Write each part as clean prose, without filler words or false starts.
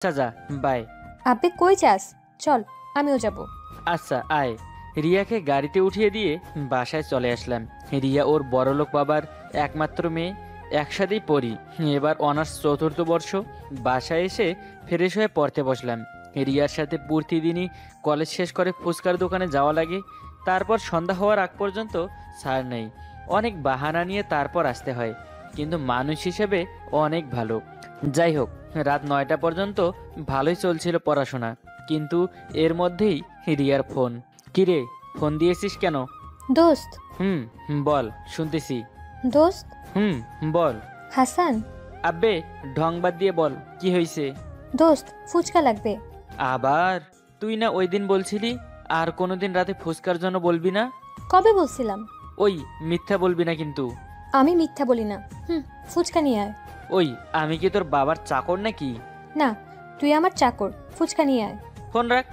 আচ্ছা যা, বাই। আব্বে কই যাস? চল, আমিও যাব। আচ্ছা আয়। রিয়াকে গাড়িতে উঠিয়ে দিয়ে বাসায় চলে আসলাম। রিয়া ওর বড়লোক বাবার একমাত্র মেয়ে, একসাথেই পড়ি, এবার অনার্স চতুর্থ বর্ষ। বাসায় এসে ফ্রেশ হয়ে পড়তে বসলাম। রিয়ার সাথে প্রতিদিনই কলেজ শেষ করে ফুচকার দোকানে যাওয়া লাগে। তারপর সন্ধ্যা হওয়ার আগ পর্যন্ত ছাড় নেই। অনেক বাহানা নিয়ে তারপর আসতে হয়, কিন্তু মানুষ হিসেবে অনেক ভালো। যাই হোক, রাত 9টা পর্যন্ত ভালোই চলছিল পড়াশোনা, কিন্তু এর মধ্যেই রিয়ার ফোন। কিরে, ফোন দিয়েছিস কেন? দোস্ত। হুম, বল, শুনতেছি। দোস্ত। হুম, বল। হাসান। আব্বে, ঢং বাদ দিয়ে বল, কি হয়েছে? দোস্ত, ফুচকা লাগবে। আবার? তুই না ওই দিন বলছিলি আর কোনোদিন রাতে ফুচকার জন্য বলবি না? কবে বলছিলাম? ওই, মিথ্যা বলবি না কিন্তু। আমি মিথ্যা বলি না। ফুচকা নিয়ে আয়। ওই, আমি কি তোর বাবার চাকর নাকি? না, তুই আমার চাকর। ফুচকা নিয়ে আয়। ফোন রাখ,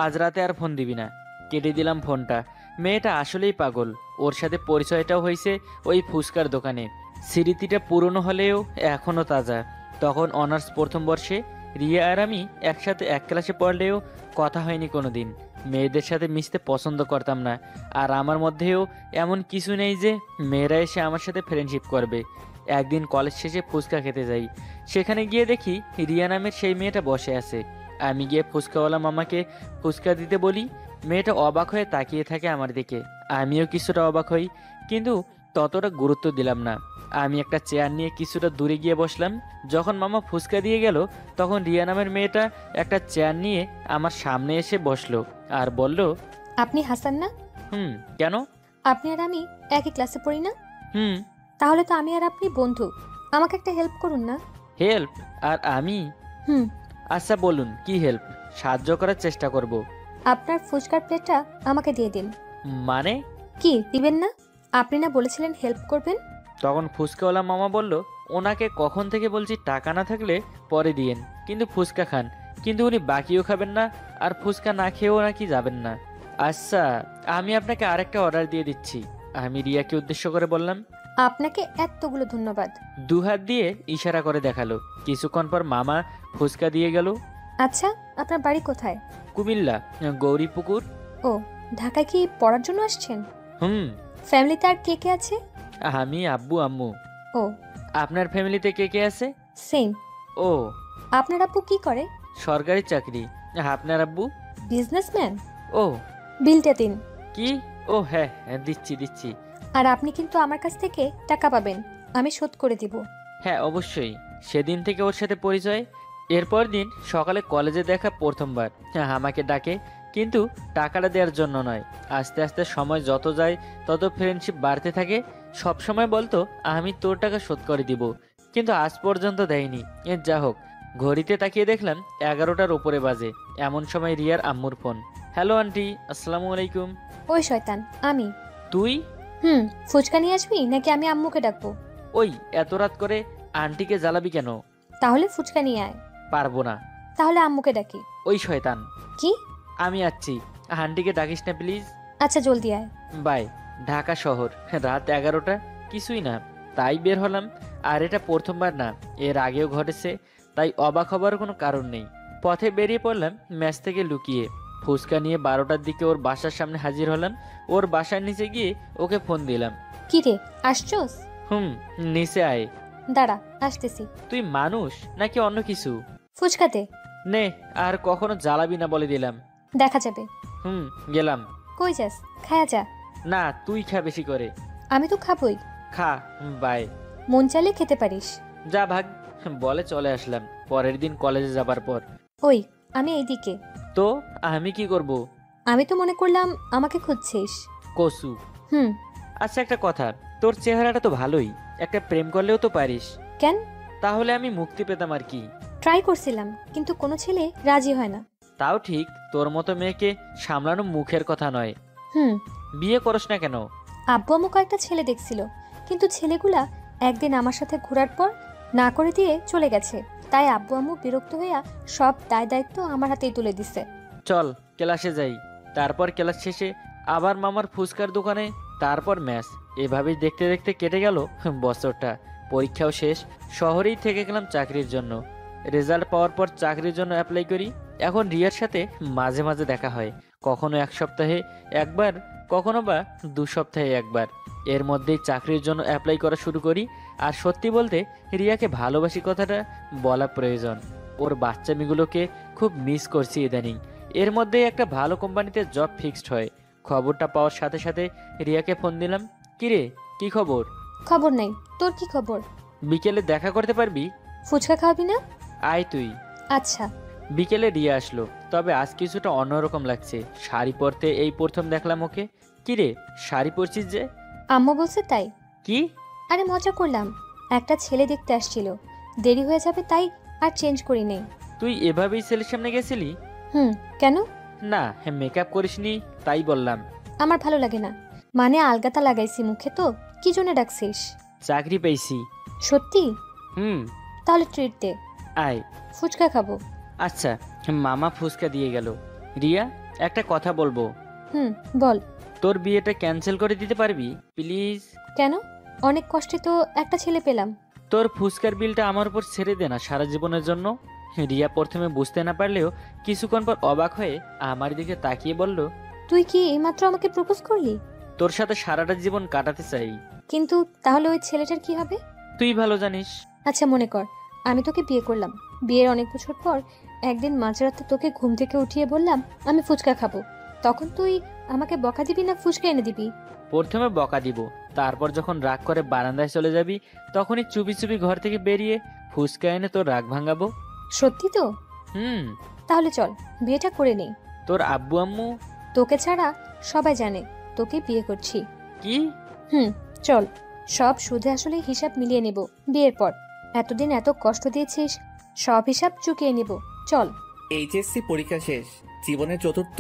আজ রাতে আর ফোন দিবি না। কেটে দিলাম ফোনটা। মেয়েটা আসলেই পাগল। ওর সাথে পরিচয়টাও হয়েছে ওই ফুচকার দোকানে। স্মৃতিটা পুরনো হলেও এখনও তাজা। তখন অনার্স প্রথম বর্ষে রিয়া আর আমি একসাথে এক ক্লাসে পড়লেও কথা হয়নি কোনো দিন। মেয়েদের সাথে মিশতে পছন্দ করতাম না, আর আমার মধ্যেও এমন কিছু নেই যে মেয়েরা এসে আমার সাথে ফ্রেন্ডশিপ করবে। একদিন কলেজ শেষে ফুচকা খেতে যাই। সেখানে গিয়ে দেখি রিয়া নামের সেই মেয়েটা বসে আছে। আমি গিয়ে ফুচকাওয়ালা মামাকে ফুচকা দিতে বলি। মেয়েটা অবাক হয়ে তাকিয়ে থাকে আমার দিকে। আমিও কিছুটা অবাক হই, কিন্তু ততটা গুরুত্ব দিলাম না। আমি একটা চেয়ার নিয়ে কিছুটা দূরে গিয়ে বসলাম। যখন মামা ফুচকা দিয়ে গেল, তখন রিয়া নামের মেয়েটা একটা চেয়ার নিয়ে আমার সামনে এসে বসলো আর বলল, আপনি হাসান না? হুম, কেন? আপনি আর আমি একই ক্লাসে পড়ি না? হুম। তাহলে তো আমি আর আপনি বন্ধু। আমাকে একটা হেল্প করুন না? হেল্প? আর আমি? হুম। আচ্ছা বলুন, কি হেল্প? সাহায্য করার চেষ্টা করব। আপনার ফুচকার প্লেটটা আমাকে দিয়ে দিন। মানে? কি দিবেন না? আপনি না বলেছিলেন হেল্প করবেন? তখন ফুচকাওয়ালা মামা বলল, ওনাকে কখন থেকে বলছি টাকা না থাকলে পরে দিয়েন, কিন্তু ফুচকা খান। কিন্তু উনি বাকিও খাবেন না, আর ফুচকা না খেয়েও নাকি যাবেন না। আচ্ছা, আমি আপনাকে আরেকটা অর্ডার দিয়ে দিচ্ছি, আমি রিয়াকে উদ্দেশ্য করে বললাম। আপনাকে এতগুলো ধন্যবাদ। দুহাত দিয়ে ইশারা করে দেখালো। কিছুক্ষণ পর মামা ফুচকা দিয়ে গেল। আচ্ছা, আপনার বাড়ি কোথায়? কুমিল্লা, গৌরীপুকুর। ও, ঢাকায় কি পড়ার জন্য আসছেন? হুম। ফ্যামিলিতে আর কে কে আছে? আমি, আব্বু, আম্মু। ও। আপনার ফ্যামিলিতে কে কে আছে? সেম। ও। আপনার আব্বু কি করে? সরকারি চাকরি। আপনার আব্বু? বিজনেসম্যান। ও। বিলটা দিন। কি? ও হ্যাঁ হ্যাঁ, দিচ্ছি দিচ্ছি। আর আপনি কিন্তু আমার কাছ থেকে টাকা পাবেন, আমি শোধ করে দিব। হ্যাঁ অবশ্যই। সেদিন থেকে ওর সাথে পরিচয়। এরপর দিন সকালে কলেজে দেখা প্রথমবার। হ্যাঁ, আমাকে ডাকে, কিন্তু টাকাটা দেওয়ার জন্য নয়। আস্তে আস্তে সময় যত যায় তত ফ্রেন্ডশিপ বাড়তে থাকে। সব সময় বলতো আমি তোর টাকা শোধ করে দিব, কিন্তু আজ পর্যন্ত দেয়নি। যা হোক, ঘড়িতে তাকিয়ে দেখলাম 11টার উপরে বাজে। এমন সময় রিয়ার আম্মুর ফোন। হ্যালো আন্টি, আসসালামু আলাইকুম। ওই শয়তান, আমি। তুই? ফুচকা নিয়ে আসবি নাকি আমি আম্মুকে ডাকবো? ওই, এত রাত করে আন্টিকে জ্বালাবি কেন? তাহলে ফুচকা নিয়ে আয়। পারবো না। তাহলে আম্মুকে ডাকি। ওই শয়তান, কি? আমি আছি। আন্টিকে ডাকিস না প্লিজ। আচ্ছা, জলদি আয়। বাই। ঢাকা শহর, রাত 11টা, কিছুই না, তাই বের হলাম। আর এটা প্রথমবার না, এর আগেও ঘটেছে, তাই অবাক হবার কোনো কারণ নেই। পথে বেরিয়ে পড়লাম ম্যাচ থেকে লুকিয়ে। ফুচকা নিয়ে 12টার দিকে ওর বাসার সামনে হাজির হলাম। ওর বাসার নিচে গিয়ে ওকে ফোন দিলাম। কি রে, আসছোস? হুম, নিচে আয়। দাঁড়া, আসতেছি। তুই মানুষ নাকি অন্য কিছু? ফুচকা দে। নে, আর কখনো জ্বালাবি না বলে দিলাম। দেখা যাবে। হুম, গেলাম। কই যাস? খায়া যা। না, তুই খা বেশি করে। আমি তো খাবই। খা। বাই। মন চাইলে খেতে পারিস। যা ভাগ, বলে চলে আসলাম। পরের দিন কলেজে যাবার পর। ওই, আমি এইদিকে। তো আমি কি করব? আমি তো মনে করলাম আমাকে খুঁজছিস। কসু। হুম। আচ্ছা একটা কথা, তোর চেহারাটা তো ভালোই, একটা প্রেম করলেও তো পারিস। কেন? তাহলে আমি মুক্তি পেতাম আর কি। ট্রাই করছিলাম, কিন্তু কোনো ছেলে রাজি হয় না। তাও ঠিক, তোর মতো মেয়েকে সামলানো মুখের কথা নয়। হুম। বিয়ে করস না কেন? আব্বু আম্মু কয়েকটা ছেলে দেখছিল, কিন্তু ছেলেগুলা একদিন আমার সাথে ঘোরার পর না করে দিয়ে চলে গেছে। তাই আব্বু আম্মু বিরক্ত হইয়া সব দায় দায়িত্ব আমার হাতেই তুলে দিছে। চল ক্লাসে যাই। তারপর ক্লাস শেষে আবার মামার ফুচকার দোকানে, তারপর ম্যাচ। এভাবেই দেখতে দেখতে কেটে গেল বছরটা। পরীক্ষাও শেষ, শহরেই থেকে গেলাম চাকরির জন্য। রেজাল্ট পাওয়ার পর চাকরির জন্য অ্যাপ্লাই করি। এখন রিয়ার সাথে মাঝে মাঝে দেখা হয়, কখনো 1 সপ্তাহে একবার, কখনো বা 2 সপ্তাহে একবার। এর মধ্যেই চাকরির জন্য অ্যাপ্লাই করা শুরু করি। আর সত্যি বলতে রিয়াকে ভালোবাসি কথাটা বলা প্রয়োজন। ওর বাচ্চামিগুলোকে খুব মিস করছি ইদানিং। এর মধ্যেই একটা ভালো কোম্পানিতে জব ফিক্সড হয়। খবরটা পাওয়ার সাথে সাথে রিয়াকে ফোন দিলাম। কিরে, কি খবর? খবর নাই। তোর কি খবর? বিকেলে দেখা করতে পারবি? ফুচকা খাওয়াবি না? আয় তুই। আচ্ছা। বিকেলে রিয়া আসলো, তবে আজ কিছুটা অন্যরকম লাগছে। শাড়ি পরতে এই প্রথম দেখলাম ওকে। কিরে, শাড়ি পরছিস যে? আম্মু বলছে তাই। কি? আরে মজা করলাম, একটা ছেলে দেখতে আসছিল, দেরি হয়ে যাবে তাই আর চেঞ্জ করি নেই। তুই এভাবেই ছেলের সামনে গেছিলি? কেন? না, মেকআপ করিসনি তাই বললাম। আমার ভালো লাগে না। মানে আলগাতা লাগাইছি মুখে, তো কি জন্য ডাকছিস? চাকরি পেয়েছি। সত্যি? হুম। তাহলে ট্রিট দে। আয়। ফুচকা খাবো। আচ্ছা। মামা ফুচকা দিয়ে গেল। রিয়া, একটা কথা বলবো। বল। তোর বিয়েটা ক্যান্সেল করে দিতে পারবি প্লিজ? কেন? অনেক কষ্টে তো একটা ছেলে পেলাম। তোর ফুচকার বিলটা আমার উপর ছেড়ে দে না সারা জীবনের জন্য। রিয়া প্রথমে বুঝতে না পারলেও কিছুক্ষণ পর অবাক হয়ে আমার দিকে তাকিয়ে বলল, তুই কি এইমাত্র আমাকে প্রপোজ করলি? তোর সাথে সারাটা জীবন কাটাতে চাই। কিন্তু তাহলে ওই ছেলেটার কি হবে? তুই ভালো জানিস। আচ্ছা মনে কর আমি তোকে বিয়ে করলাম। বিয়ের অনেক বছর পর একদিন মাঝরাতে তোকে ঘুম থেকে উঠিয়ে বললাম আমি ফুচকা খাবো। তখন তুই আমাকে বকা দিবি না ফুচকা এনে দিবি? প্রথমে বকা দিব, তারপর যখন রাগ করে বারান্দায় চলে যাবি তখনই চুপি চুপি ঘর থেকে বেরিয়ে ফুচকা এনে তোর রাগ ভাঙাবো। সত্যি তো? হুম। তাহলে চল বিয়েটা করে নেই। তোর আব্বু আম্মু? তোকে ছাড়া সবাই জানে তোকে বিয়ে করছি। কি? চল, সব সুদে আসলে হিসাব মিলিয়ে নেব বিয়ের পর। এতদিন এত কষ্ট দিয়েছিস, সব হিসাব চুকিয়ে নেব। চল। এইচএসসি পরীক্ষা শেষ, জীবনের চতুর্থ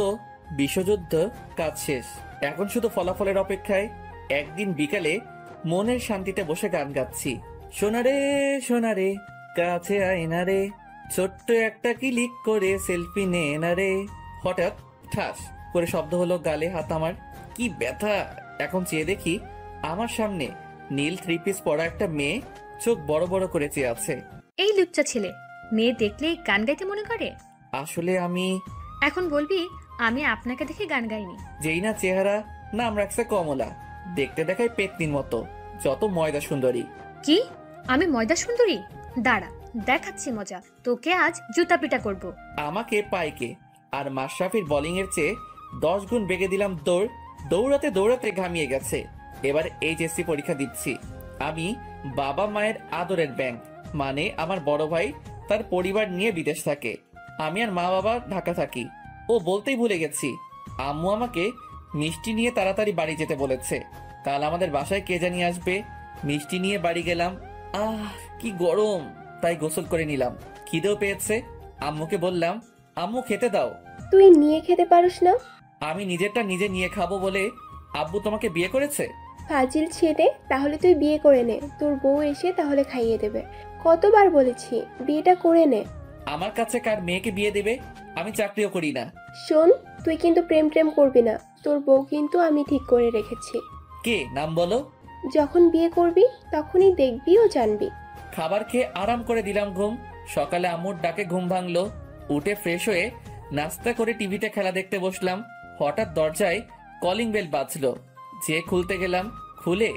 বিশ্বযুদ্ধ কাজ শেষ। এখন শুধু ফলাফলের অপেক্ষায়। একদিন বিকালে মনের শান্তিতে বসে গান গাচ্ছি। সোনারে সোনারে কাছে আয়না রে, ছোট্ট একটা ক্লিক করে সেলফি নে না রে। হঠাৎ ঠাস করে শব্দ হলো গালে হাত আমার। কি ব্যথা! এখন চেয়ে দেখি আমার সামনে নীল 3 পিস পরা একটা মেয়ে চোখ বড় বড় করে চেয়ে আছে। এই লুচ্চা ছেলে, মেয়ে দেখলেই গান গাইতে মনে করে? আসলে আমি এখন বলবি আমি আপনাকে দেখে গান গাইনি? যেই না চেহারা, নাম রাখছে কমলা, দেখতে দেখায় পেতনির মতো, যত ময়দা সুন্দরী। কি? আমি ময়দা সুন্দরী? দাঁড়া, দেখাচ্ছি মজা। তোকে আজ জুতা পিটা করব। আমাকে পাইকে আর মাশরাফির বোলিং এর চেয়ে 10 গুণ বেগে দিলাম দৌড়। দৌড়াতে দৌড়াতে ঘামিয়ে গেছে। এবার এইচএসসি পরীক্ষা দিচ্ছি। আমি বাবা মায়ের আদরের ব্যাংক, মানে আমার বড় ভাই তার পরিবার নিয়ে বিদেশ থাকে, আমি আর মা বাবা ঢাকা থাকি। ও বলতেই ভুলে গেছি, আম্মু আমাকে মিষ্টি নিয়ে তাড়াতাড়ি বাড়ি যেতে বলেছে। কাল আমাদের বাসায় কে জানি আসবে। মিষ্টি নিয়ে বাড়ি গেলাম। কি গরম, তাই গোসল করে নিলাম। খিদেও পেয়েছে। আম্মুকে বললাম, আম্মু খেতে দাও। তুই নিয়ে খেতে পারিস না? আমি নিজেরটা নিজে নিয়ে খাবো বলে আব্বু তোমাকে বিয়ে করেছে? ফাজিল ছেলে, তাহলে তুই বিয়ে করে নে, তোর বউ এসে তাহলে খাইয়ে দেবে। কতবার বলেছি বিয়েটা করে নে। আমার কাছে কার মেয়েকে বিয়ে দেবে? আমি চাকরিও করি না। শোন, তুই কিন্তু প্রেম প্রেম করবি না, তোর বউ কিন্তু আমি ঠিক করে রেখেছি। কে, নাম বলো। যখন বিয়ে করবি তখনই দেখবি ও জানবি। খাবার খেয়ে আরাম করে দিলাম ঘুম। সকালে আম্মুর ডাকে ঘুম ভাঙলো। উঠে ফ্রেশ হয়ে নাস্তা করে টিভিতে খেলা দেখতে বসলাম। হঠাৎ দরজায় কলিং বেল বাজলো। যে খুলতে গেলাম, খুলে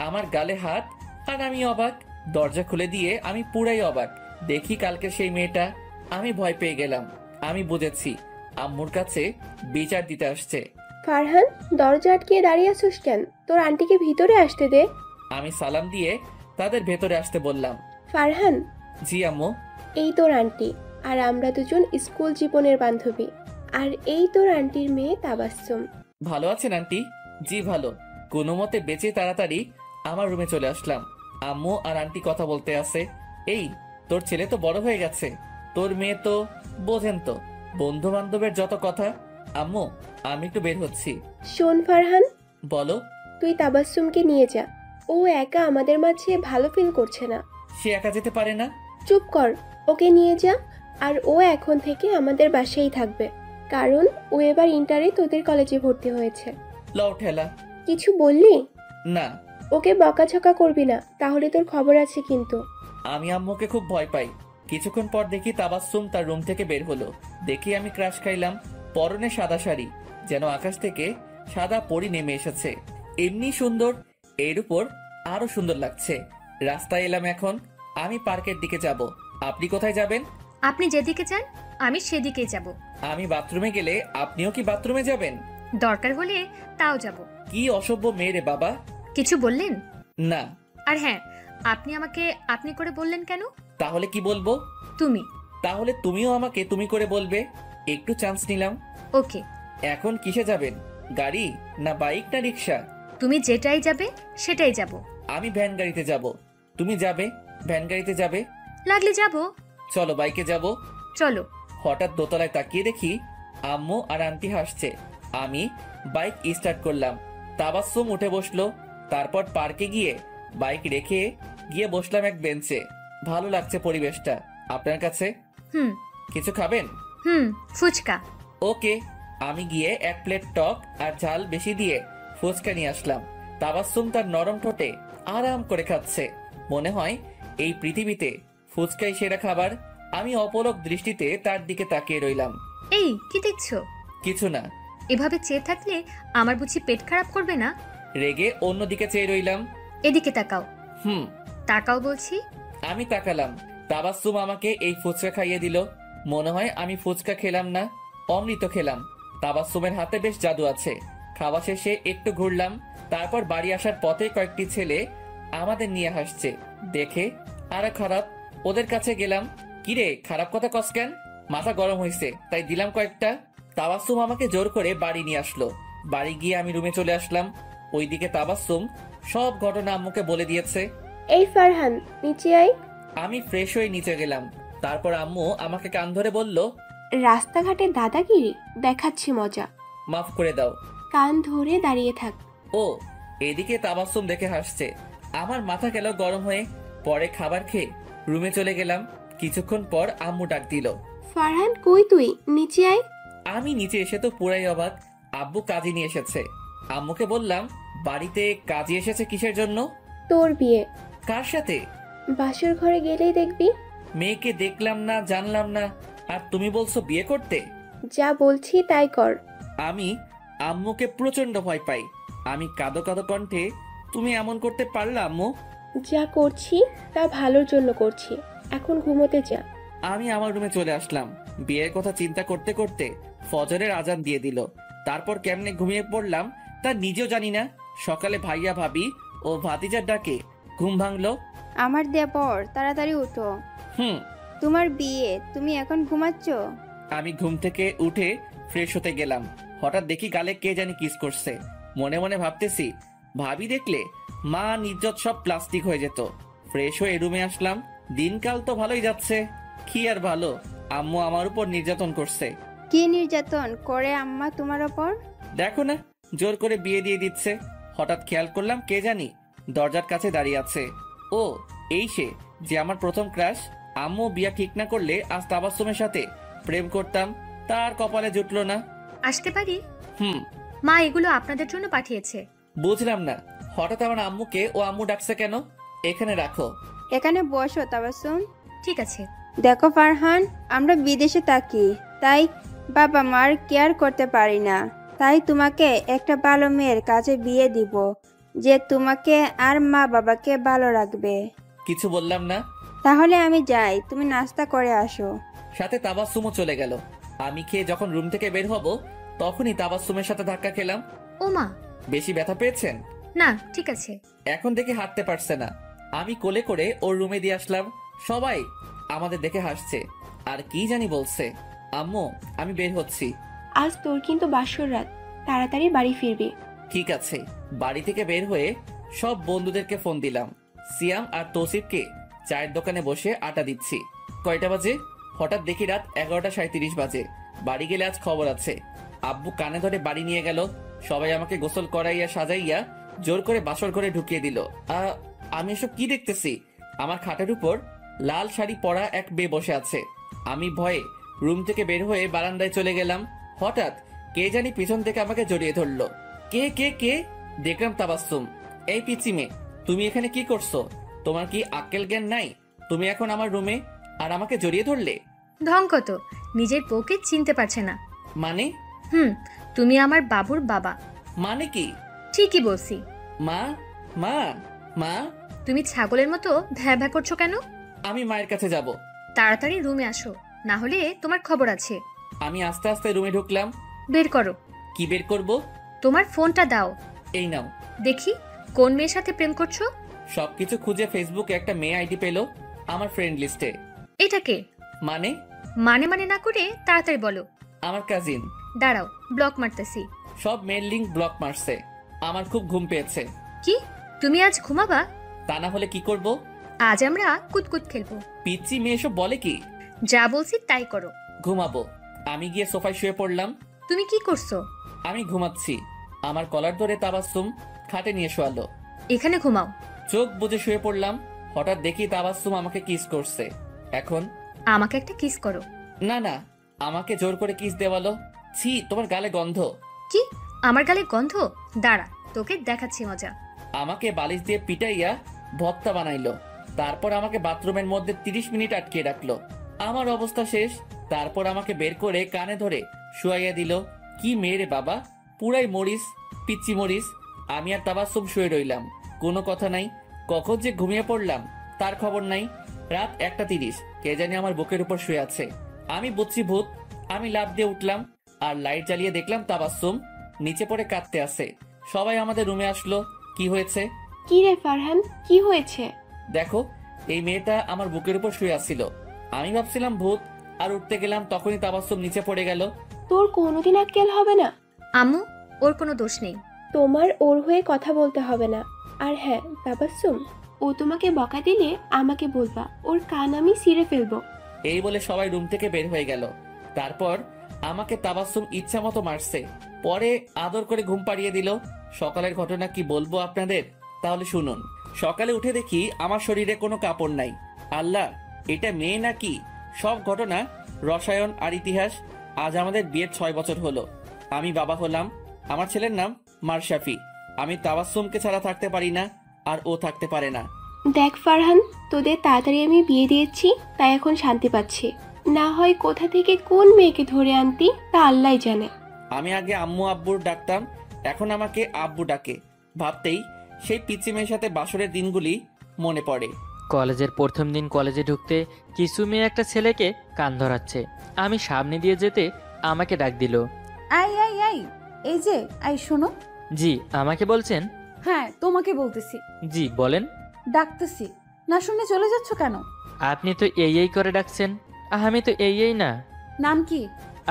আমার গালে হাত, আর আমি অবাক। দরজা খুলে দিয়ে আমি পুরাই অবাক। দেখি কালকে সেই মেয়েটা। আমি ভয় পেয়ে গেলাম। আমি বুঝেছি আম্মুর কাছে বিচার দিতে আসছে। ফারহান, দরজা আটকিয়ে দাঁড়িয়ে আছিস কেন? তোর আন্টিকে ভিতরে আসতে দে। আমি সালাম দিয়ে তাদের ভেতরে আসতে বললাম। ফারহান, জি আম্মু। এই তোর আন্টি, আর আমরা দুজন স্কুল জীবনের বান্ধবী। আর এই তোর আন্টির মেয়ে তাবাসসুম। ভালো আছেন আন্টি? জি ভালো। কোনো মতে বেঁচে তাড়াতাড়ি আমার রুমে চলে আসলাম। আম্মু আর আন্টি কথা বলতে আছে। এই, তোর ছেলে তো বড় হয়ে গেছে, তোর মেয়ে তো, বোঝেন তো, বন্ধু বান্ধবের যত কথা। আম্মু, আমি একটু বের হচ্ছি। শোন ফারহান, বলো। তুই তাবাসসুমকে নিয়ে যা। ও একা আমাদের মাঝে ভালো ফিল করছে না। সে একা যেতে পারে না। চুপ কর, ওকে নিয়ে যা। আর ও এখন থেকে আমাদের বাসায় থাকবে, কারণ ও এবার ইন্টারে তোদের কলেজে ভর্তি হয়েছে। লও ঠেলা। কিছু বললি? না। ওকে বকাঝকা করবি না, তাহলে তোর খবর আছে কিন্তু। আমি আম্মুকে খুব ভয় পাই। কিছুক্ষণ পর দেখি তাবাসসুম তার রুম থেকে বের হলো। দেখি আমি ক্রাশ খাইলাম। পরনে সাদা শাড়ি, যেন আকাশ থেকে সাদা পরি নেমে এসেছে। এমনি সুন্দর, এর উপর আরো সুন্দর লাগছে। রাস্তায় এলাম এখন। আমি পার্কের দিকে যাব। আপনি কোথায় যাবেন? আপনি যেদিকে চান আমি সেদিকেই যাব। আমি বাথরুমে গেলে আপনিও কি বাথরুমে যাবেন? দরকার হলে তাও যাব। কি অসভ্য মেয়ে রে বাবা। কিছু বললেন? না। আর হ্যাঁ, আপনি আমাকে আপনি করে বললেন কেন? তাহলে কি বলবো? তুমি। তাহলে তুমিও আমাকে তুমি করে বলবে। একটু চান্স নিলাম। ওকে। এখন কিসে যাবেন? গাড়ি না বাইক না রিক্সা? তুমি যেটাই যাবে সেটাই যাব। আমি ভ্যান গাড়িতে যাব। তুমি যাবে ভ্যান গাড়িতে যাবে? লাগলে যাব। চলো বাইকে যাব। চলো। হঠাৎ দোতলায় তাকিয়ে দেখি আম্মু আর আন্টি হাসছে। আমি বাইক স্টার্ট করলাম। তাবাসসুম উঠে বসলো। তারপর পার্কে গিয়ে বাইক রেখে গিয়ে বসলাম এক বেঞ্চে। ভালো লাগছে পরিবেশটা। আপনার কাছে? হুম। কিছু খাবেন? ফুচকা। ওকে। আমি গিয়ে এক প্লেট টক আর ঝাল বেশি দিয়ে ফুচকা নিয়ে আসলাম। তাবাসসুম তার নরম ঠোঁটে আরাম করে খাচ্ছে। মনে হয় এই পৃথিবীতে ফুচকাই সেরা খাবার। আমি অপলক দৃষ্টিতে তার দিকে তাকিয়ে রইলাম। এই কি দেখছো? কিছু না। এভাবে চেয়ে থাকলে আমার বুঝি পেট খারাপ করবে না? রেগে অন্যদিকে চেয়ে রইলাম। এদিকে তাকাও। হুম। তাকাও বলছি। আমি তাকালাম। তাবাসসুম আমাকে এই ফুচকা খাইয়ে দিল। মনে হয় আমি ফুচকা খেলাম না, অমৃত খেলাম। তাবাসসুমের হাতে বেশ জাদু আছে। খাওয়া শেষে একটু ঘুরলাম। তারপর বাড়ি আসার পথে কয়েকটি ছেলে আমাদের নিয়ে হাসছে দেখে আরো খারাপ। ওদের কাছে গেলাম। কিরে, খারাপ কথা কস কেন? মাথা গরম হয়েছে তাই দিলাম কয়েকটা। তাবাসসুম আমাকে জোর করে বাড়ি নিয়ে আসলো। বাড়ি গিয়ে আমি রুমে চলে আসলাম। ওইদিকে তাবাসসুম সব ঘটনা আম্মুকে বলে দিয়েছে। এই ফারহান, নিচে আয়। আমি ফ্রেশ হয়ে নিচে গেলাম। তারপর আম্মু আমাকে কান ধরে বলল, রাস্তাঘাটে দাদাগিরি দেখাচ্ছি মজা। মাফ করে দাও। কান ধরে দাঁড়িয়ে থাক। ও, এদিকে তাবাসসুম দেখে হাসছে। আমার মাথা গেল গরম হয়ে। পরে খাবার খেয়ে রুমে চলে গেলাম। কিছুক্ষণ পর আম্মু ডাক দিল। ফারহান, কই তুই? নিচে আয়। আমি নিচে এসে তো পুরাই অবাক। আব্বু কাজী নিয়ে এসেছে। আম্মুকে বললাম, বাড়িতে কাজী এসেছে কিসের জন্য? তোর বিয়ে। কার সাথে? বাসর ঘরে গেলেই দেখবি। মেয়েকে দেখলাম না, জানলাম না, আর তুমি বলছো বিয়ে করতে? যা বলছি তাই কর। আমি আম্মুকে প্রচন্ড ভয় পাই। আমি কাঁদো কাঁদো কণ্ঠে, তুমি এমন করতে পারলা আম্মু? যা করছি তা ভালোর জন্য করছি। এখন ঘুমোতে যা। আমি আমার রুমে চলে আসলাম। বিয়ের কথা চিন্তা করতে করতে ফজরের আজান দিয়ে দিল। তারপর কেমনে ঘুমিয়ে পড়লাম তা নিজেও জানি না। সকালে ভাইয়া ভাবি ও ভাতিজার ডাকে ঘুম ভাঙলো। আমার দেবর, তাড়াতাড়ি উঠো, হুম। তোমার বিয়ে, তুমি এখন ঘুমাচ্ছ? আমি ঘুম থেকে উঠে ফ্রেশ হতে গেলাম। হঠাৎ দেখি গালে কে জানি কিস করছে। মনে মনে ভাবতেছি, ভাবি দেখলে মা ইজ্জত সব প্লাস্টিক হয়ে যেত। ফ্রেশ হয়ে রুমে আসলাম। দিনকাল তো ভালোই যাচ্ছে। কি আর ভালো, আম্মু আমার উপর নির্যাতন করছে। কি নির্যাতন করে আম্মা তোমার ওপর? দেখো না, জোর করে বিয়ে দিয়ে দিচ্ছে। হঠাৎ খেয়াল করলাম কে জানি দরজার কাছে দাঁড়িয়ে আছে। ও, এই সে যে আমার প্রথম ক্রাশ। আম্মু বিয়া ঠিক না করলে আজ তাবাসসুমের সাথে প্রেম করতাম। তার কপালে জুটলো না। আসতে পারি? হুম। মা এগুলো আপনাদের জন্য পাঠিয়েছে। বুঝলাম না, হঠাৎ আমার আম্মুকে ও আম্মু ডাকছে কেন? এখানে রাখো। এখানে বসো তাবাসসুম। ঠিক আছে। দেখো ফারহান, আমরা বিদেশে থাকি, তাই বাবা মার কেয়ার করতে পারি না। তাই তোমাকে একটা ভালো মেয়ের কাছে বিয়ে দিব, যে তোমাকে আর মা বাবাকে ভালো রাখবে। কিছু বললাম না। তাহলে আমি যাই, তুমি নাস্তা করে আসো। সাথে তাবাসসুমও চলে গেল। আমি খেয়ে যখন রুম থেকে বের হব তখনই তাবাসসুমের সাথে ধাক্কা খেলাম। ও মা। বেশি ব্যথা পেয়েছেন? না, ঠিক আছে। এখন দেখে হাঁটতে পারছে না। আমি কোলে করে ওর রুমে দিয়ে আসলাম। সবাই আমাদের দেখে হাসছে আর কি জানি বলছে। আম্মু, আমি বের হচ্ছি। আজ তোর কিন্তু বাসর রাত, তাড়াতাড়ি বাড়ি ফিরবি। ঠিক আছে। বাড়ি থেকে বের হয়ে সব বন্ধুদেরকে ফোন দিলাম। সিয়াম আর তৌসিফকে চায়ের দোকানে বসে আটা দিচ্ছি। কয়টা বাজে? হঠাৎ দেখি রাত 11:37 বাজে। বাড়ি গেলে আজ খবর আছে। আব্বু কানে ধরে বাড়ি নিয়ে গেল। সবাই আমাকে গোসল করাইয়া সাজাইয়া জোর করে বাসর ঘরে ঢুকিয়ে দিল। আমি এসব কি দেখতেছি? আমার খাটের উপর লাল শাড়ি পরা এক মেয়ে বসে আছে। আমি ভয়ে রুম থেকে বের হয়ে বারান্দায় চলে গেলাম। হঠাৎ কে জানি পিছন থেকে আমাকে জড়িয়ে ধরলো। কে কে কে? দেখলাম তাবাসসুম। এই পিচি মেয়ে, তুমি এখানে কি করছো? তোমার কি আক্কেল জ্ঞান নাই? তুমি এখন আমার রুমে, আর আমাকে জড়িয়ে ধরলে। ঢং কত, নিজের বউকে চিনতে পারছে না। মানে? হুম, তুমি আমার বাবুর বাবা। মানে কি? ঠিকই বলছি। মা, মা, মা। তুমি ছাগলের মতো ভ্যা ভ্যা করছো কেন? আমি মায়ের কাছে যাব। তাড়াতাড়ি রুমে আসো, না হলে তোমার খবর আছে। আমি আস্তে আস্তে রুমে ঢুকলাম। বের করো। কি বের করব? তোমার ফোনটা দাও। এই নাও। দেখি কোন মেয়ের সাথে প্রেম করছো। সবকিছু খুঁজে ফেসবুকে একটা মেয়ে আইডি পেলো আমার ফ্রেন্ড লিস্টে। এটা কে? মানে? মানে না করে তাড়াতাড়ি বলো। আমার কাজিন। দাঁড়াও, ব্লক মারতেছি। সব মেল লিঙ্ক ব্লক মারছে। আমার খুব ঘুম পেয়েছে। কি, তুমি আজ ঘুমাবা? তা না হলে কি করব? আজ আমরা কুতকুত খেলবো। পিচ্চি মেয়ে এসব বলে কি? যা বলছি তাই করো। ঘুমাবো। আমি গিয়ে সোফায় শুয়ে পড়লাম। তুমি কি করছো? আমি ঘুমাচ্ছি। আমার কলার ধরে তাবাসসুম খাটে নিয়ে শোয়ালো। এখানে ঘুমাও। চোখ বুজে শুয়ে পড়লাম। হঠাৎ দেখি তাবাসসুম আমাকে কিস করছে। এখন? আমাকে একটা কিস করো। না না, আমাকে জোর করে কিস দেওয়ালো। ছি, তোমার গালে গন্ধ। কি, আমার গালে গন্ধ? দাঁড়া, তোকে দেখাচ্ছি মজা। আমাকে বালিশ দিয়ে পিটাইয়া ভর্তা বানাইলো। তারপর আমাকে বাথরুমের মধ্যে 30 মিনিট আটকে রাখলো। আমার অবস্থা শেষ। তারপর আমাকে বের করে কানে ধরে শুয়াইয়া দিল। কি মেয়ে রে বাবা, পুরাই মরিস, পিচ্চি মরিস। আমি আর তাবাসসুম শুয়ে রইলাম, কোনো কথা নাই। কখন যে ঘুমিয়ে পড়লাম তার খবর নাই। রাত 1:30, কে জানি আমার বুকের উপর শুয়ে আছে। আমি বুঝছি ভূত। আমি লাফ দিয়ে উঠলাম আর লাইট জ্বালিয়ে দেখলাম তাবাসসুম নিচে পড়ে কাঁদতে আছে। সবাই আমাদের রুমে আসলো। কি হয়েছে? কি রে ফারহান, কি হয়েছে? দেখো, এই মেয়েটা আমার বুকের উপর শুয়ে আসছিল। আমি ভাবছিলাম ভূত, আর উঠতে গেলাম তখনই তাবাসসুম নিচে পড়ে গেল। তোর কোনোদিন আক্কেল হবে না? আম্মু, ওর কোনো দোষ নেই। তোমার ওর হয়ে কথা বলতে হবে না। আর হ্যাঁ তাবাসসুম, ও তোমাকে বকা দিলে আমাকে বলবা, ওর কান আমি ছিঁড়ে ফেলবো। এই বলে সবাই রুম থেকে বের হয়ে গেল। তারপর আমাকে তাবাসসুম ইচ্ছা মতো মারছে। পরে আদর করে ঘুম পাড়িয়ে দিল। সকালের ঘটনা কি বলবো আপনাদের? তাহলে শুনুন। সকালে উঠে দেখি আমার শরীরে কোনো কাপড় নাই। আল্লাহ, এটা মেয়ে নাকি? সব ঘটনা, রসায়ন আর ইতিহাস। আজ আমাদের বিয়ের 6 বছর হলো। আমি বাবা হলাম। আমার ছেলের নাম মারশাফি। আমি তাবাসসুমকে ছাড়া থাকতে পারি না, আর ও থাকতে পারে না। দেখ ফারহান, তোদের তাড়াতাড়ি আমি বিয়ে দিয়েছি, তাই এখন শান্তি পাচ্ছি। না হয় কোথা থেকে কোন মেয়েকে ধরে আনতি তা আল্লাহই জানে। আমি আগে আম্মু আব্বুর ডাকতাম, এখন আমাকে আব্বু ডাকে। ভাবতেই সেই পিচ্চি মেয়ের সাথে বাসরের দিনগুলি মনে পড়ে। কলেজের প্রথম দিন কলেজে ঢুকতে কিছু মেয়ে একটা ছেলেকে কান ধরাচ্ছে। আমি সামনে দিয়ে যেতে আমাকে ডাক দিল। আই আই আই, এই যে আই শোনো। জি, আমাকে বলছেন? হ্যাঁ, তোমাকে বলতেছি। জি বলেন। ডাকতেছি, না শুনে চলে যাচ্ছ কেন? আপনি তো এই করে ডাকছেন। আমি তো এই না। নাম কি?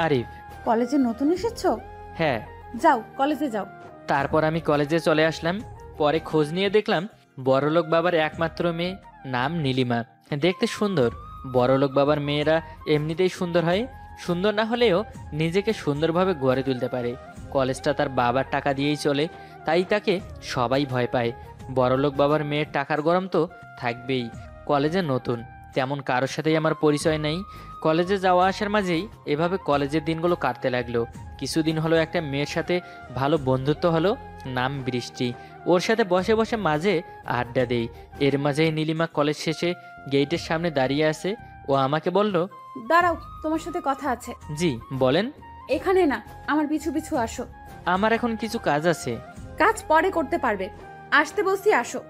আরিফ। কলেজে নতুন এসেছো? হ্যাঁ। যাও কলেজে যাও। তারপর আমি কলেজে চলে আসলাম। পরে খোঁজ নিয়ে দেখলাম বড়লোক বাবার একমাত্র মেয়ে, নাম নীলিমা। দেখতে সুন্দর। বড়লোক বাবার মেয়েরা এমনিতেই সুন্দর হয়। সুন্দর না হলেও নিজেকে সুন্দরভাবে গড়ে তুলতে পারে। কলেজটা তার বাবার টাকা দিয়েই চলে, তাই তাকে সবাই ভয় পায়। বড়লোক বাবার মেয়ের টাকার গরম তো থাকবেই। কলেজে নতুন, তেমন কারোর সাথেই আমার পরিচয় নেই। কলেজে যাওয়া আসার মাঝেই এভাবে কলেজের দিনগুলো কাটতে লাগলো। কিছুদিন হলো একটা মেয়ের সাথে ভালো বন্ধুত্ব হলো, নাম বৃষ্টি। ওর সাথে বসে বসে মাঝে আড্ডা দেই। এর মাঝেই নীলিমা কলেজ শেষে গেটের সামনে দাঁড়িয়ে আছে। ও আমাকে বলল, দাঁড়াও, তোমার সাথে কথা আছে। জি বলেন। এখানে না, আমার পিছু পিছু আসো। আমার এখন কিছু কাজ আছে। কাজ পরে করতে পারবে, আসতে বলছি আসো।